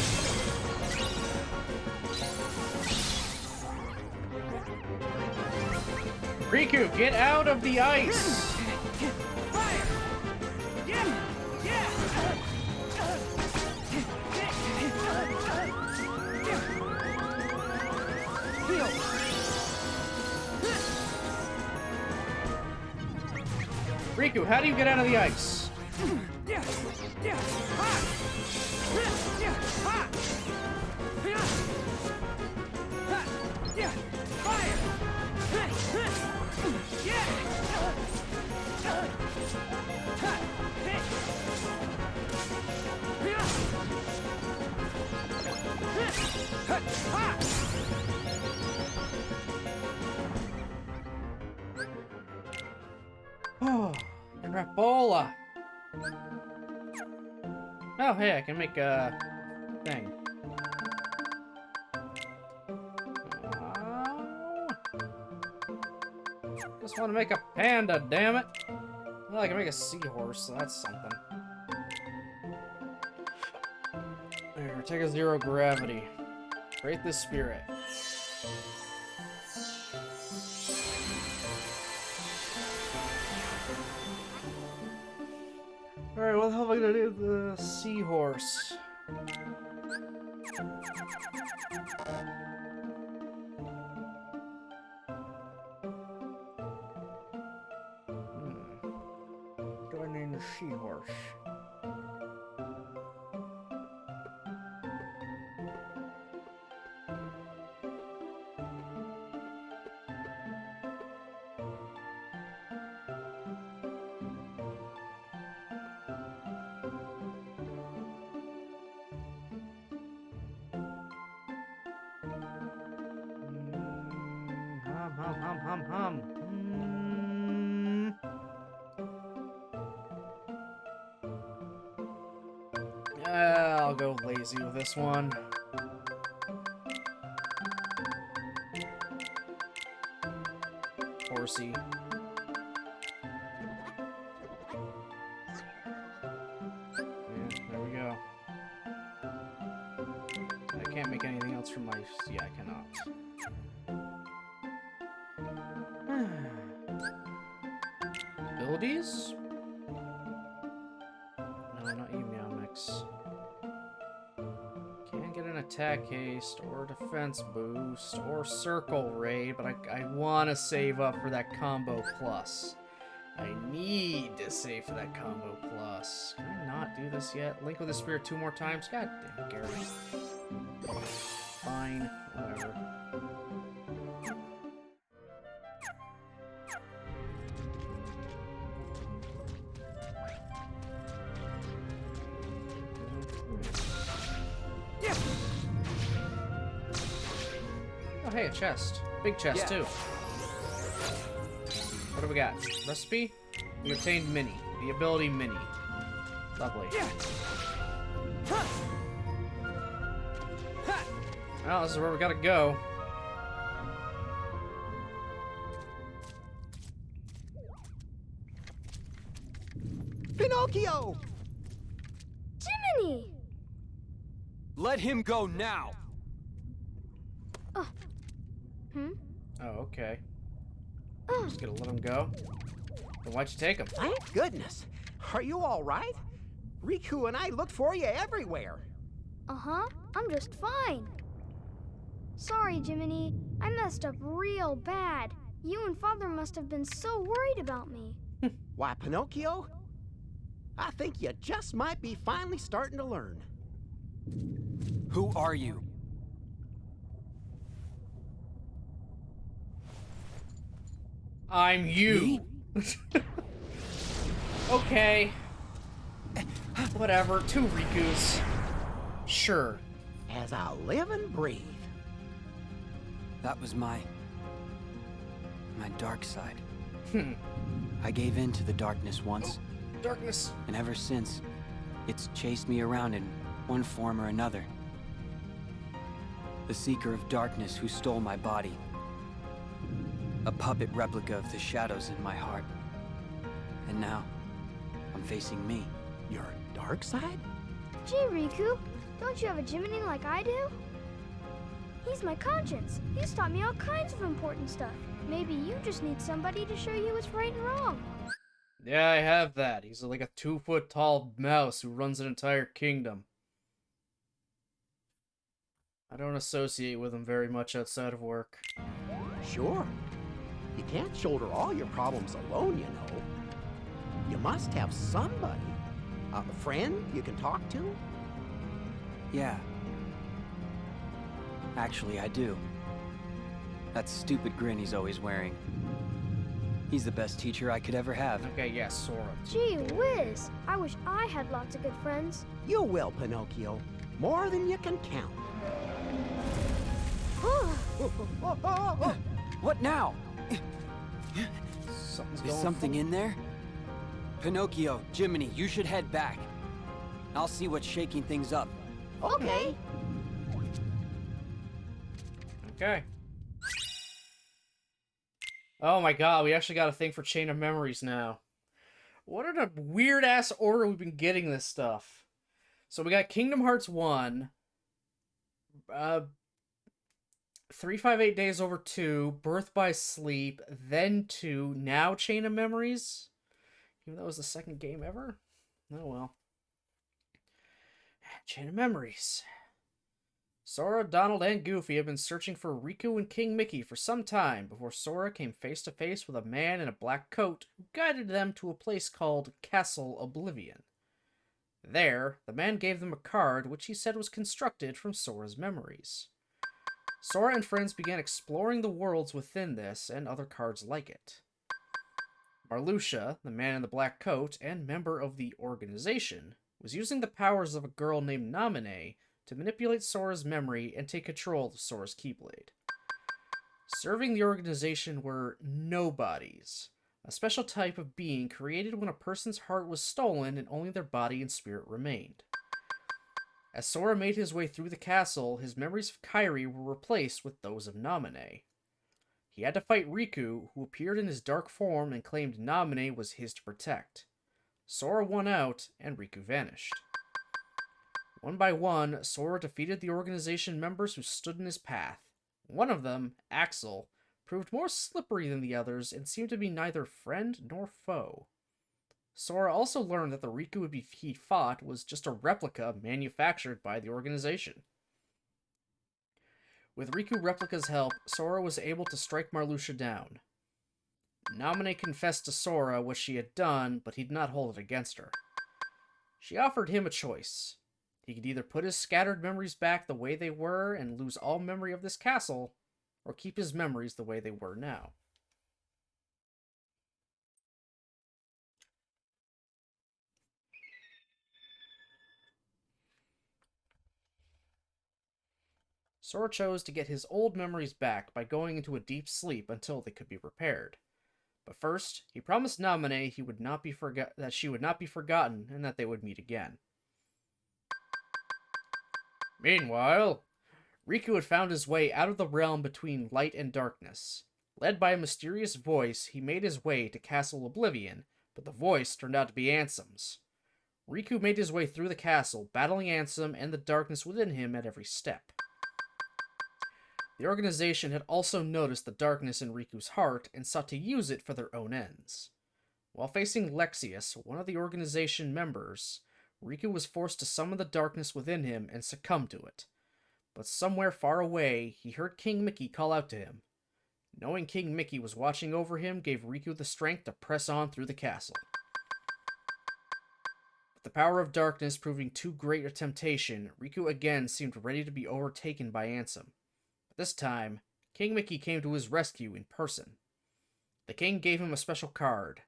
Riku, get out of the ice! Fire! Yeah! Yeah! Heal! Riku, how do you get out of the ice? Yeah! Yeah! Ha! Yeah! Ha! Yeah! Ha! Yeah! Fire! Yeah! Ha! Oh, crapola. Oh, hey, I can make a thing. Just want to make a panda, damn it. Well, I can make a seahorse, so that's something. Here, take a 0 gravity. Rate this spirit. Alright, what the hell am I gonna do with the seahorse? What do I name the seahorse? hum. I'll go lazy with this one. Horsey. Yeah, there we go. I can't make anything else from my... Yeah, I cannot. Abilities? No, not you, Meow Mix. Can't get an attack haste, or defense boost, or circle raid, but I want to save up for that combo plus. I need to save for that combo plus. Can I not do this yet? Link with the Spirit 2 more times? God damn it, Gary. Fine, whatever. Oh, hey, a chest. Big chest, too. What do we got? Recipe? We obtained Mini. The ability Mini. Lovely. Well, this is where we gotta go. Pinocchio! Jiminy! Let him go now! Oh, okay. Just gonna let him go? Then why'd you take him? Thank goodness. Are you all right? Riku and I looked for you everywhere. Uh-huh. I'm just fine. Sorry, Jiminy. I messed up real bad. You and Father must have been so worried about me. Why, Pinocchio? I think you just might be finally starting to learn. Who are you? I'm you. Okay. Whatever. 2 Rikus. Sure. As I live and breathe. That was my dark side. I gave in to the darkness once, Darkness. and ever since, it's chased me around in one form or another. The Seeker of Darkness who stole my body. A puppet replica of the shadows in my heart. And now, I'm facing me. Your dark side? Gee, Riku, don't you have a Jiminy like I do? He's my conscience. He's taught me all kinds of important stuff. Maybe you just need somebody to show you what's right and wrong. Yeah, I have that. He's like a 2-foot-tall mouse who runs an entire kingdom. I don't associate with him very much outside of work. Sure. You can't shoulder all your problems alone, you know. You must have somebody. A friend you can talk to? Yeah. Actually, I do. That stupid grin he's always wearing. He's the best teacher I could ever have. Okay, yes, Sora. Gee whiz, I wish I had lots of good friends. You will, Pinocchio. More than you can count. What now? Something's Is going something in there? Pinocchio, Jiminy, you should head back. I'll see what's shaking things up. Okay. Okay. Oh my god, we actually got a thing for Chain of Memories now. What in a weird-ass order we've been getting this stuff. So we got Kingdom Hearts 1. 358 Days Over 2. Birth by Sleep. Then 2. Now Chain of Memories. Even though it was the second game ever? Oh well. Chain of Memories. Sora, Donald, and Goofy have been searching for Riku and King Mickey for some time before Sora came face to face with a man in a black coat who guided them to a place called Castle Oblivion. There, the man gave them a card which he said was constructed from Sora's memories. Sora and friends began exploring the worlds within this and other cards like it. Marluxia, the man in the black coat and member of the organization, was using the powers of a girl named Naminé to manipulate Sora's memory and take control of Sora's Keyblade. Serving the organization were nobodies, a special type of being created when a person's heart was stolen and only their body and spirit remained. As Sora made his way through the castle, his memories of Kairi were replaced with those of Naminé. He had to fight Riku, who appeared in his dark form and claimed Naminé was his to protect. Sora won out, and Riku vanished. One by one, Sora defeated the organization members who stood in his path. One of them, Axel, proved more slippery than the others and seemed to be neither friend nor foe. Sora also learned that the Riku he fought was just a replica manufactured by the organization. With Riku Replica's help, Sora was able to strike Marluxia down. Naminé confessed to Sora what she had done, but he did not hold it against her. She offered him a choice. He could either put his scattered memories back the way they were and lose all memory of this castle, or keep his memories the way they were now. Sora chose to get his old memories back by going into a deep sleep until they could be repaired. But first, he promised Naminé that she would not be forgotten and that they would meet again. Meanwhile, Riku had found his way out of the realm between light and darkness. Led by a mysterious voice, he made his way to Castle Oblivion, but the voice turned out to be Ansem's. Riku made his way through the castle, battling Ansem and the darkness within him at every step. The organization had also noticed the darkness in Riku's heart and sought to use it for their own ends. While facing Lexius, one of the organization members, Riku was forced to summon the darkness within him and succumb to it. But somewhere far away, he heard King Mickey call out to him. Knowing King Mickey was watching over him gave Riku the strength to press on through the castle. With the power of darkness proving too great a temptation, Riku again seemed ready to be overtaken by Ansem. But this time, King Mickey came to his rescue in person. The king gave him a special card.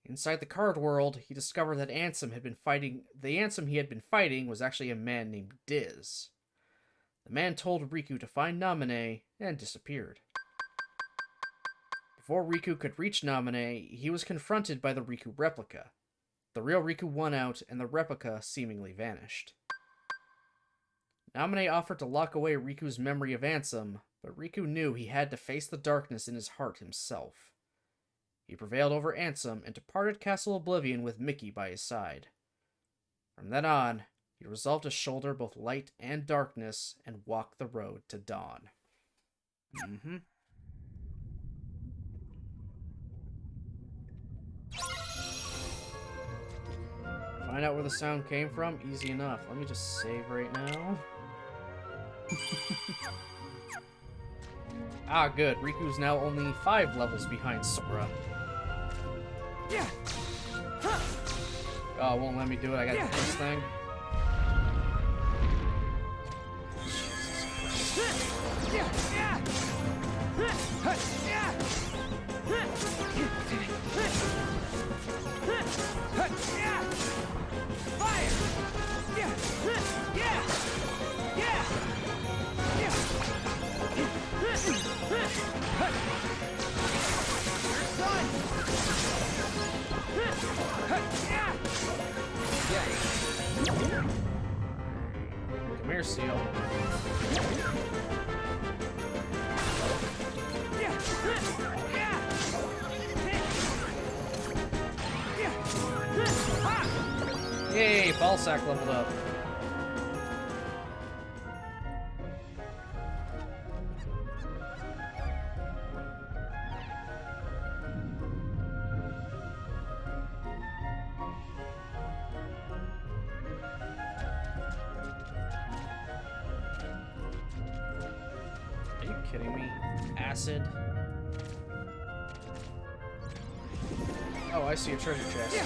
Inside the card world, he discovered that the Ansem he had been fighting was actually a man named Diz. The man told Riku to find Naminé and disappeared. Before Riku could reach Naminé, he was confronted by the Riku replica. The real Riku won out, and the replica seemingly vanished. Naminé offered to lock away Riku's memory of Ansem, but Riku knew he had to face the darkness in his heart himself. He prevailed over Ansem and departed Castle Oblivion with Mickey by his side. From then on, he resolved to shoulder both light and darkness and walk the road to dawn. Find out where the sound came from? Easy enough. Let me just save right now. Ah, good. Riku's now only 5 levels behind Sora. Oh, it won't let me do it. I gotta do this thing. Come here, Seal. Yay, Ballsack leveled up. Are you kidding me? Acid? Oh, I see a treasure chest.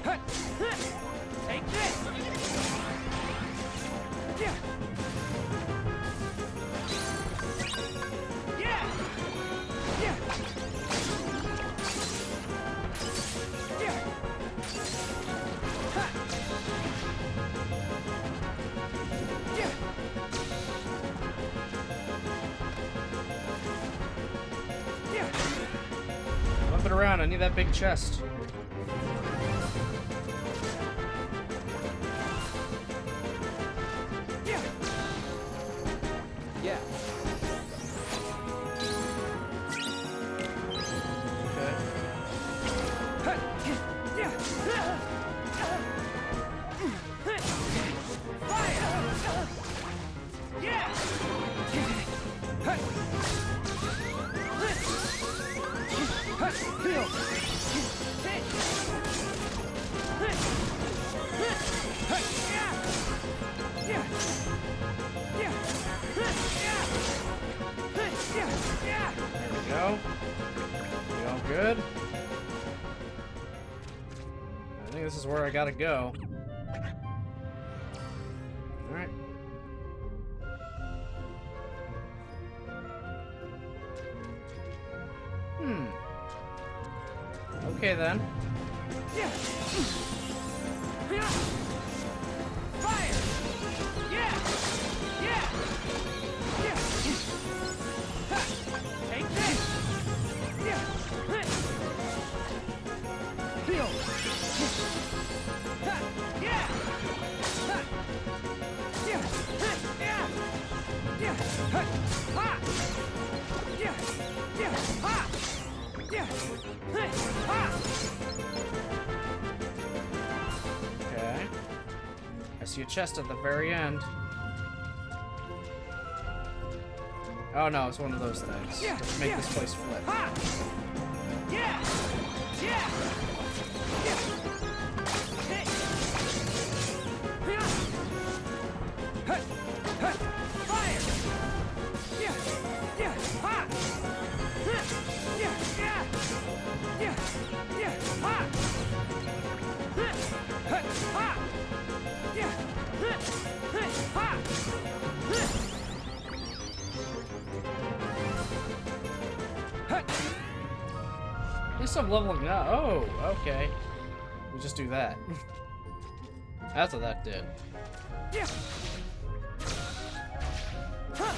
Take this! Yeah! Yeah! Yeah! Yeah! Ha! Yeah! Yeah! Flip it around, I need that big chest. Yeah! Yeah. Okay. Ha! Yeah! Fire! Yeah! Ha! Heal! Hit! Yeah! Yeah! Yeah! Yeah! Yeah! There we go. We all good? I think this is where I gotta go. Alright. Okay then. Yeah! Fire! Yeah! Yeah! Yeah! Ha! Take this! Yeah! Heal! Ha! Yeah! Ha! Yeah! Yeah! Yeah! Ha! Ha! Yeah! Yeah! Ha! Yeah! Ha! Okay. I see a chest at the very end. Oh no, it's one of those things. Yeah, Let's make yeah. this place flip. Ha! Yeah! Yeah! Yeah! Hit! Yeah! Hut! Hut! Fire! Yeah! Yeah! Ha! Huh! Yeah! Yeah! Yeah! Yeah! Ha! Huh! Hut! Ha! Yeah! Huh! Huh! Ha! Huh! Hut! At least I'm leveling up. Oh, okay. We just do that. That's what that did. Yeah! Huh!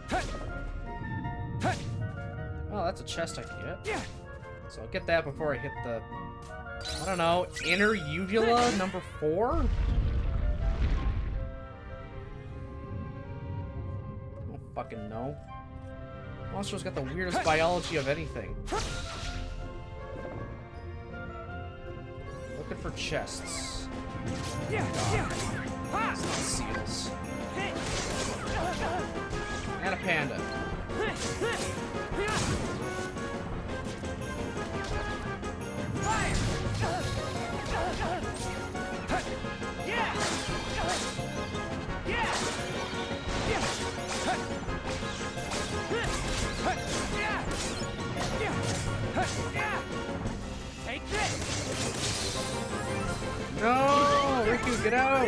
Hut! Hut! Oh, that's a chest I can get. Yeah! So I'll get that before I hit the, I don't know, inner uvula number 4? I don't fucking know. Monster's got the weirdest biology of anything. Looking for chests. Yeah! Yeah! Ha! Seals. Hit! And a panda. Fire! Yeah! Yeah! Yeah! Yeah! Yeah! Take this! No! Riku, get out!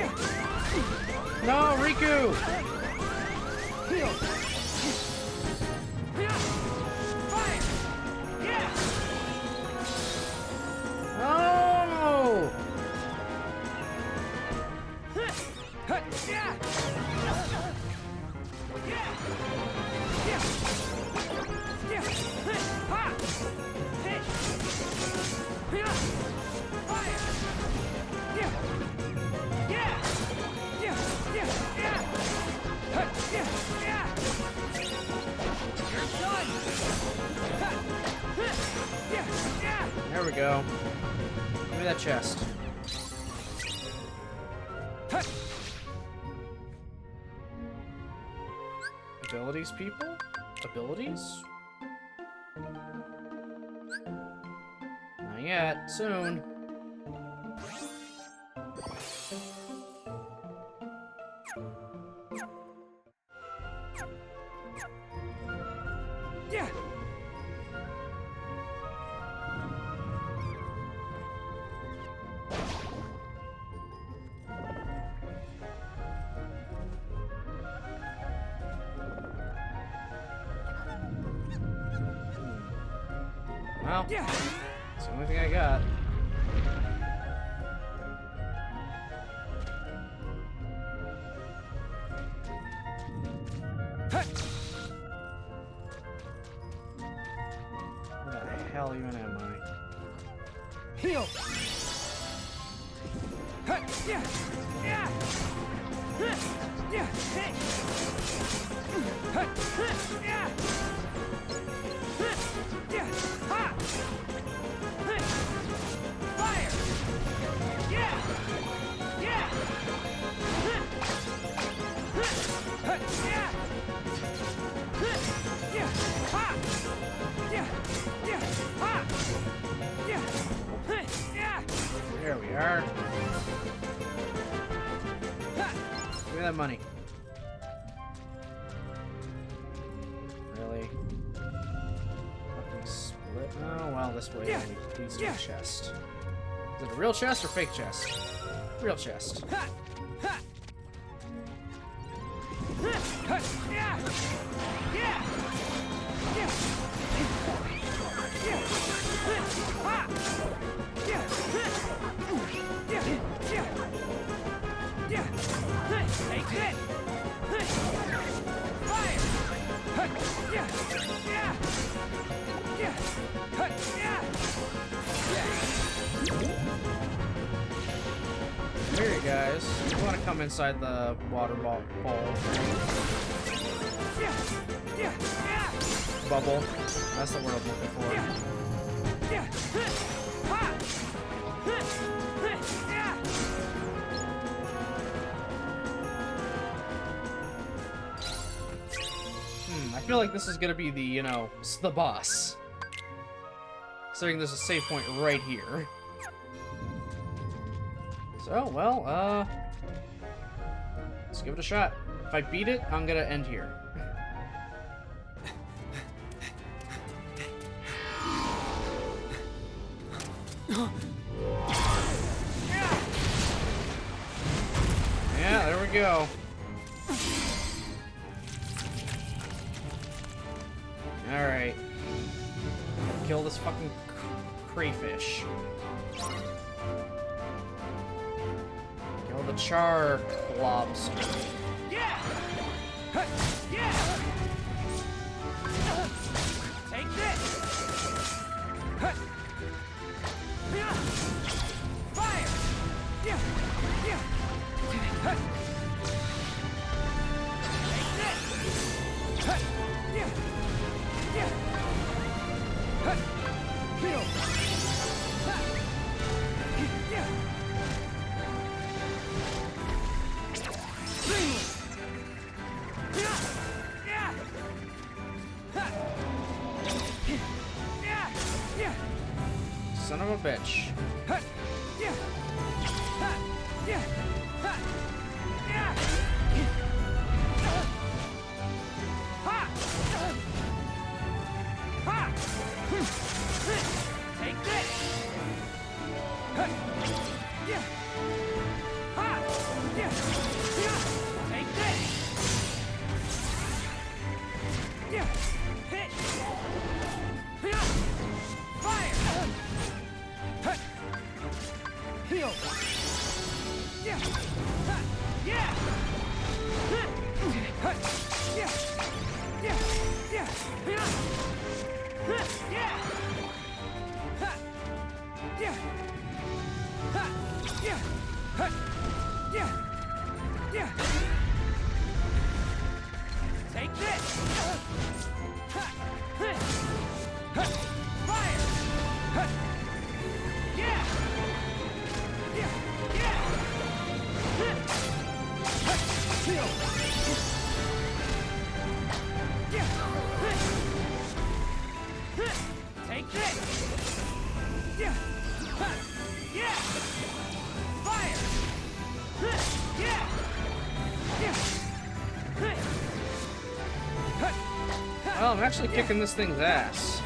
No, Riku! Heal! Fire! Yeah! No! Yeah! Yeah! Yeah! Yeah! Ha! Hit! Fire! Yeah! Yeah! Yeah! Yeah! Yeah! Yeah! Yeah! You're done! Yeah! Yeah! There we go. Give me that chest. Abilities, people? Abilities? Not yet. Soon. Yeah. Well, Yeah. it's the only thing I got. Where the hell even am I? Heal. Yeah. Yeah. Yeah. Hey. Yeah. Yeah. Ha. Fire. Yeah. Yeah. Yeah. Yeah. Ha. Yeah. Yeah. Ha. Yeah. Yeah. There we are. Give me that money. Really? Fucking split. Oh, well, this way Yeah. leads to Yeah. a chest. Is it a real chest or fake chest? Real chest. Ha. Ha. Yeah. Yeah. Yeah. Yeah. Ha. Yeah. Yeah. Yeah. Yeah. Take it. Fire. Yeah. Yeah. Yeah. Yeah. Here, you guys. You want to come inside the water bowl Yeah. Yeah. Yeah. bubble? That's the word I'm looking for. Yeah. Yeah. Ha. Yeah. I feel like this is gonna be the, you know, the boss. Considering there's a save point right here. So, well, let's give it a shot. If I beat it, I'm gonna end here. Yeah, there we go. Alright. Kill this fucking crayfish. Kill the char lobster. Yeah. Yeah. Take this. Yeah. Fire. Yeah. Yeah. Take this. Yeah. Yeah. Heal. Yeah. Yeah. Yeah. Yeah. Son of a bitch. Yeah. Yeah. Yeah. Yeah. Ha! Ha! Take this! Yeah! Ha! Yeah! Yeah! Take this! Yeah! Hit! Yeah! Fire! Heal! Yeah! Yeah! Yeah! Yeah! Yeah! Yeah! Yeah! Yeah! Yeah! Yeah! Yeah! Take this! Fire! Yeah! Yeah! Yeah! Heal! Yeah! Take this! Yeah! Yeah! Fire! Yeah! Yeah! Well, I'm actually kicking this thing's ass.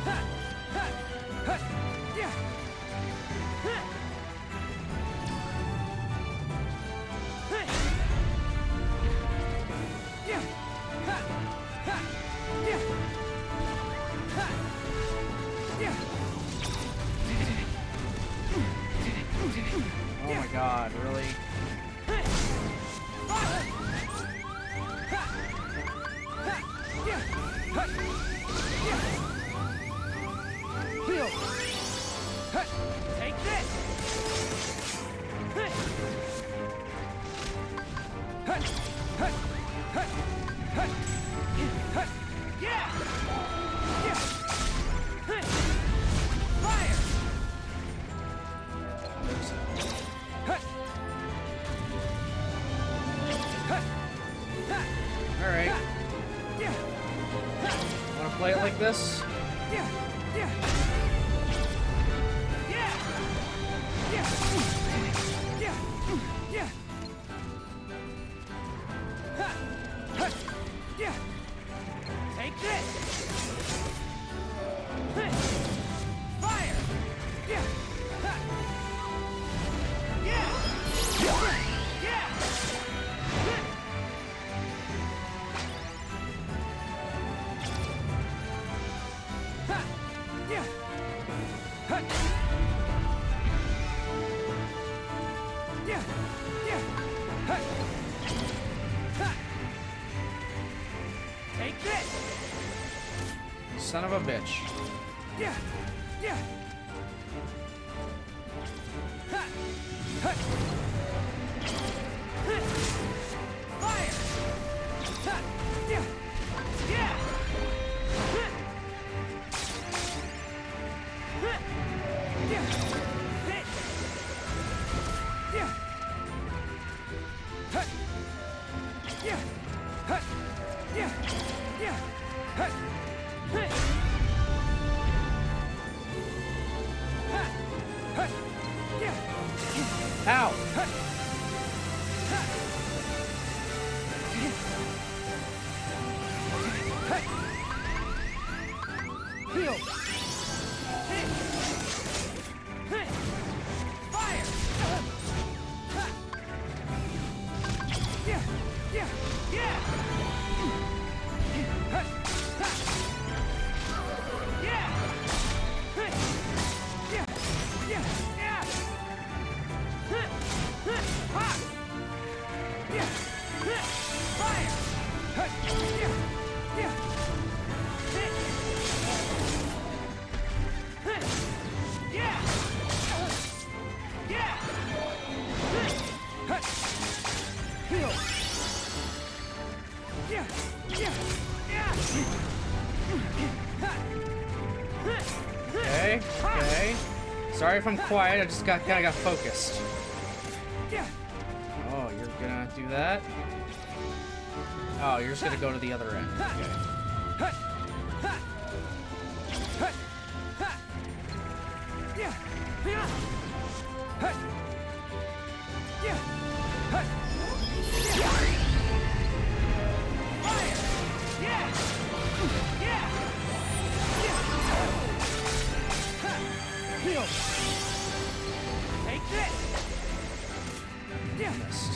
Oh my god, really? Take this! Yeah! Fire! Alright. Wanna play it like this? Take this! Fire! Yeah! Take this! Son of a bitch. Yeah! Fire! Yeah! Ow! Heal! Fire! Okay, okay. Sorry if I'm quiet, I just kinda got focused. Oh, you're gonna do that? Oh, you're just gonna go to the other end. Okay. Heal! Take this! Missed.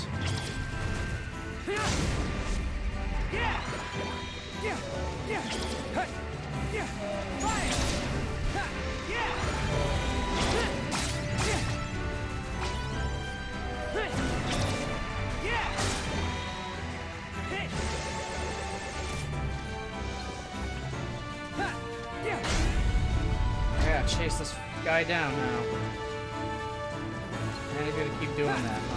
Fire! I gotta chase this guy down now. And he's gonna keep doing that, huh?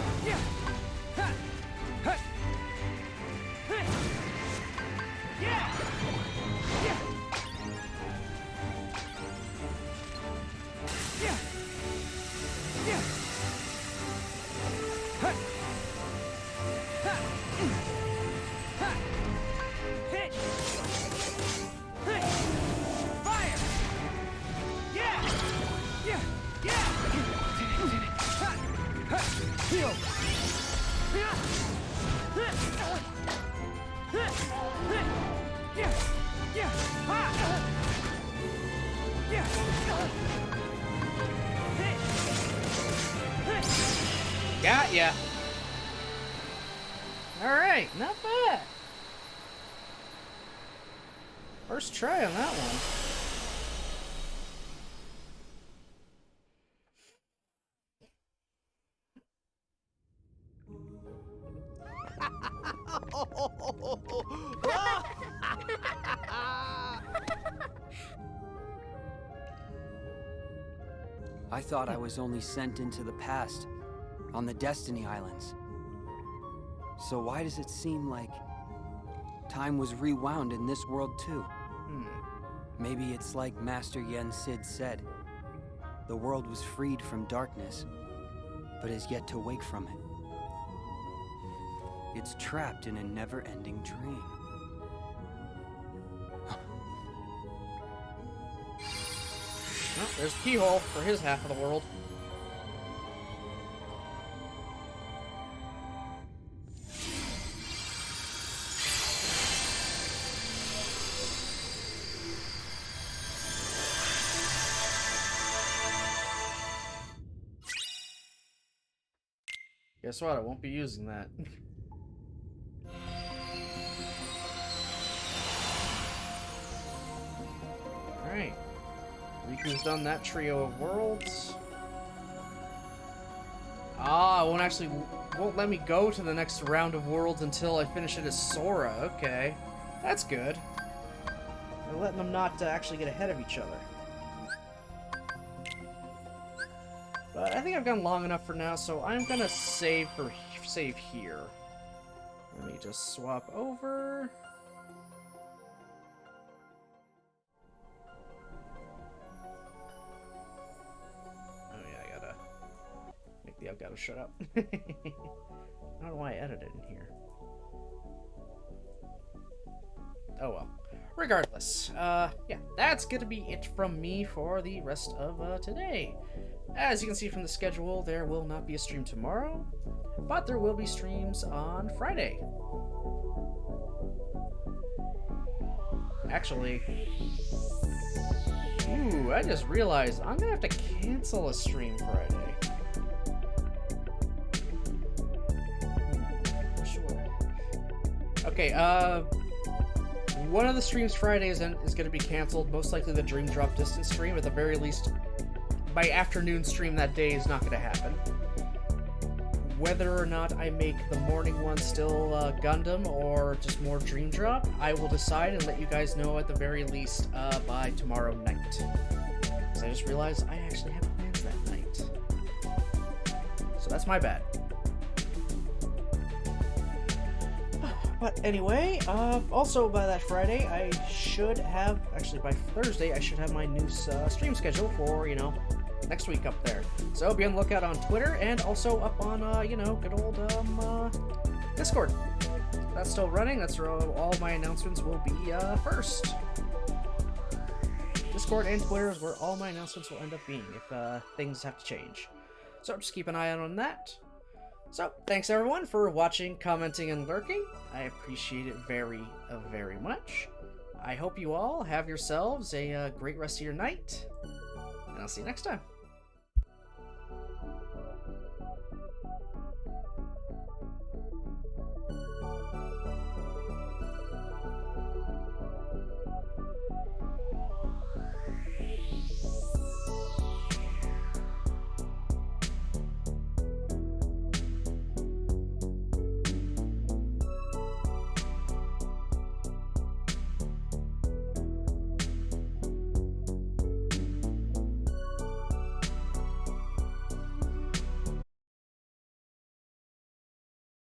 Heal! Yeah! Got ya. Alright, not bad. First try on that one. I thought I was only sent into the past, on the Destiny Islands. So why does it seem like time was rewound in this world too? Maybe it's like Master Yen Sid said. The world was freed from darkness, but is yet to wake from it. It's trapped in a never-ending dream. Well, there's the keyhole for his half of the world. Guess what? I won't be using that. Alright. Riku's done that trio of worlds. Ah, it won't let me go to the next round of worlds until I finish it as Sora. Okay. That's good. They're letting them not actually get ahead of each other. But I think I've gone long enough for now, so I'm gonna save here. Let me just swap over. Oh yeah, I gotta make the Elgato shut up. I don't know why I edited in here. Oh well. Regardless, yeah, that's gonna be it from me for the rest of today. As you can see from the schedule, there will not be a stream tomorrow, but there will be streams on Friday. Actually, ooh, I just realized I'm gonna have to cancel a stream Friday. Sure. Okay, one of the streams Fridays is going to be canceled, most likely the Dream Drop Distance stream. At the very least, my afternoon stream that day is not going to happen. Whether or not I make the morning one still Gundam or just more Dream Drop, I will decide and let you guys know at the very least by tomorrow night. Because I just realized I actually have plans that night. So that's my bad. But anyway, also by that Friday, I should have, actually by Thursday, I should have my new stream schedule for, you know, next week up there. So be on the lookout on Twitter and also up on, you know, good old Discord. That's still running. That's where all my announcements will be first. Discord and Twitter is where all my announcements will end up being if things have to change. So just keep an eye out on that. So, thanks everyone for watching, commenting, and lurking. I appreciate it very, very much. I hope you all have yourselves a great rest of your night, and I'll see you next time.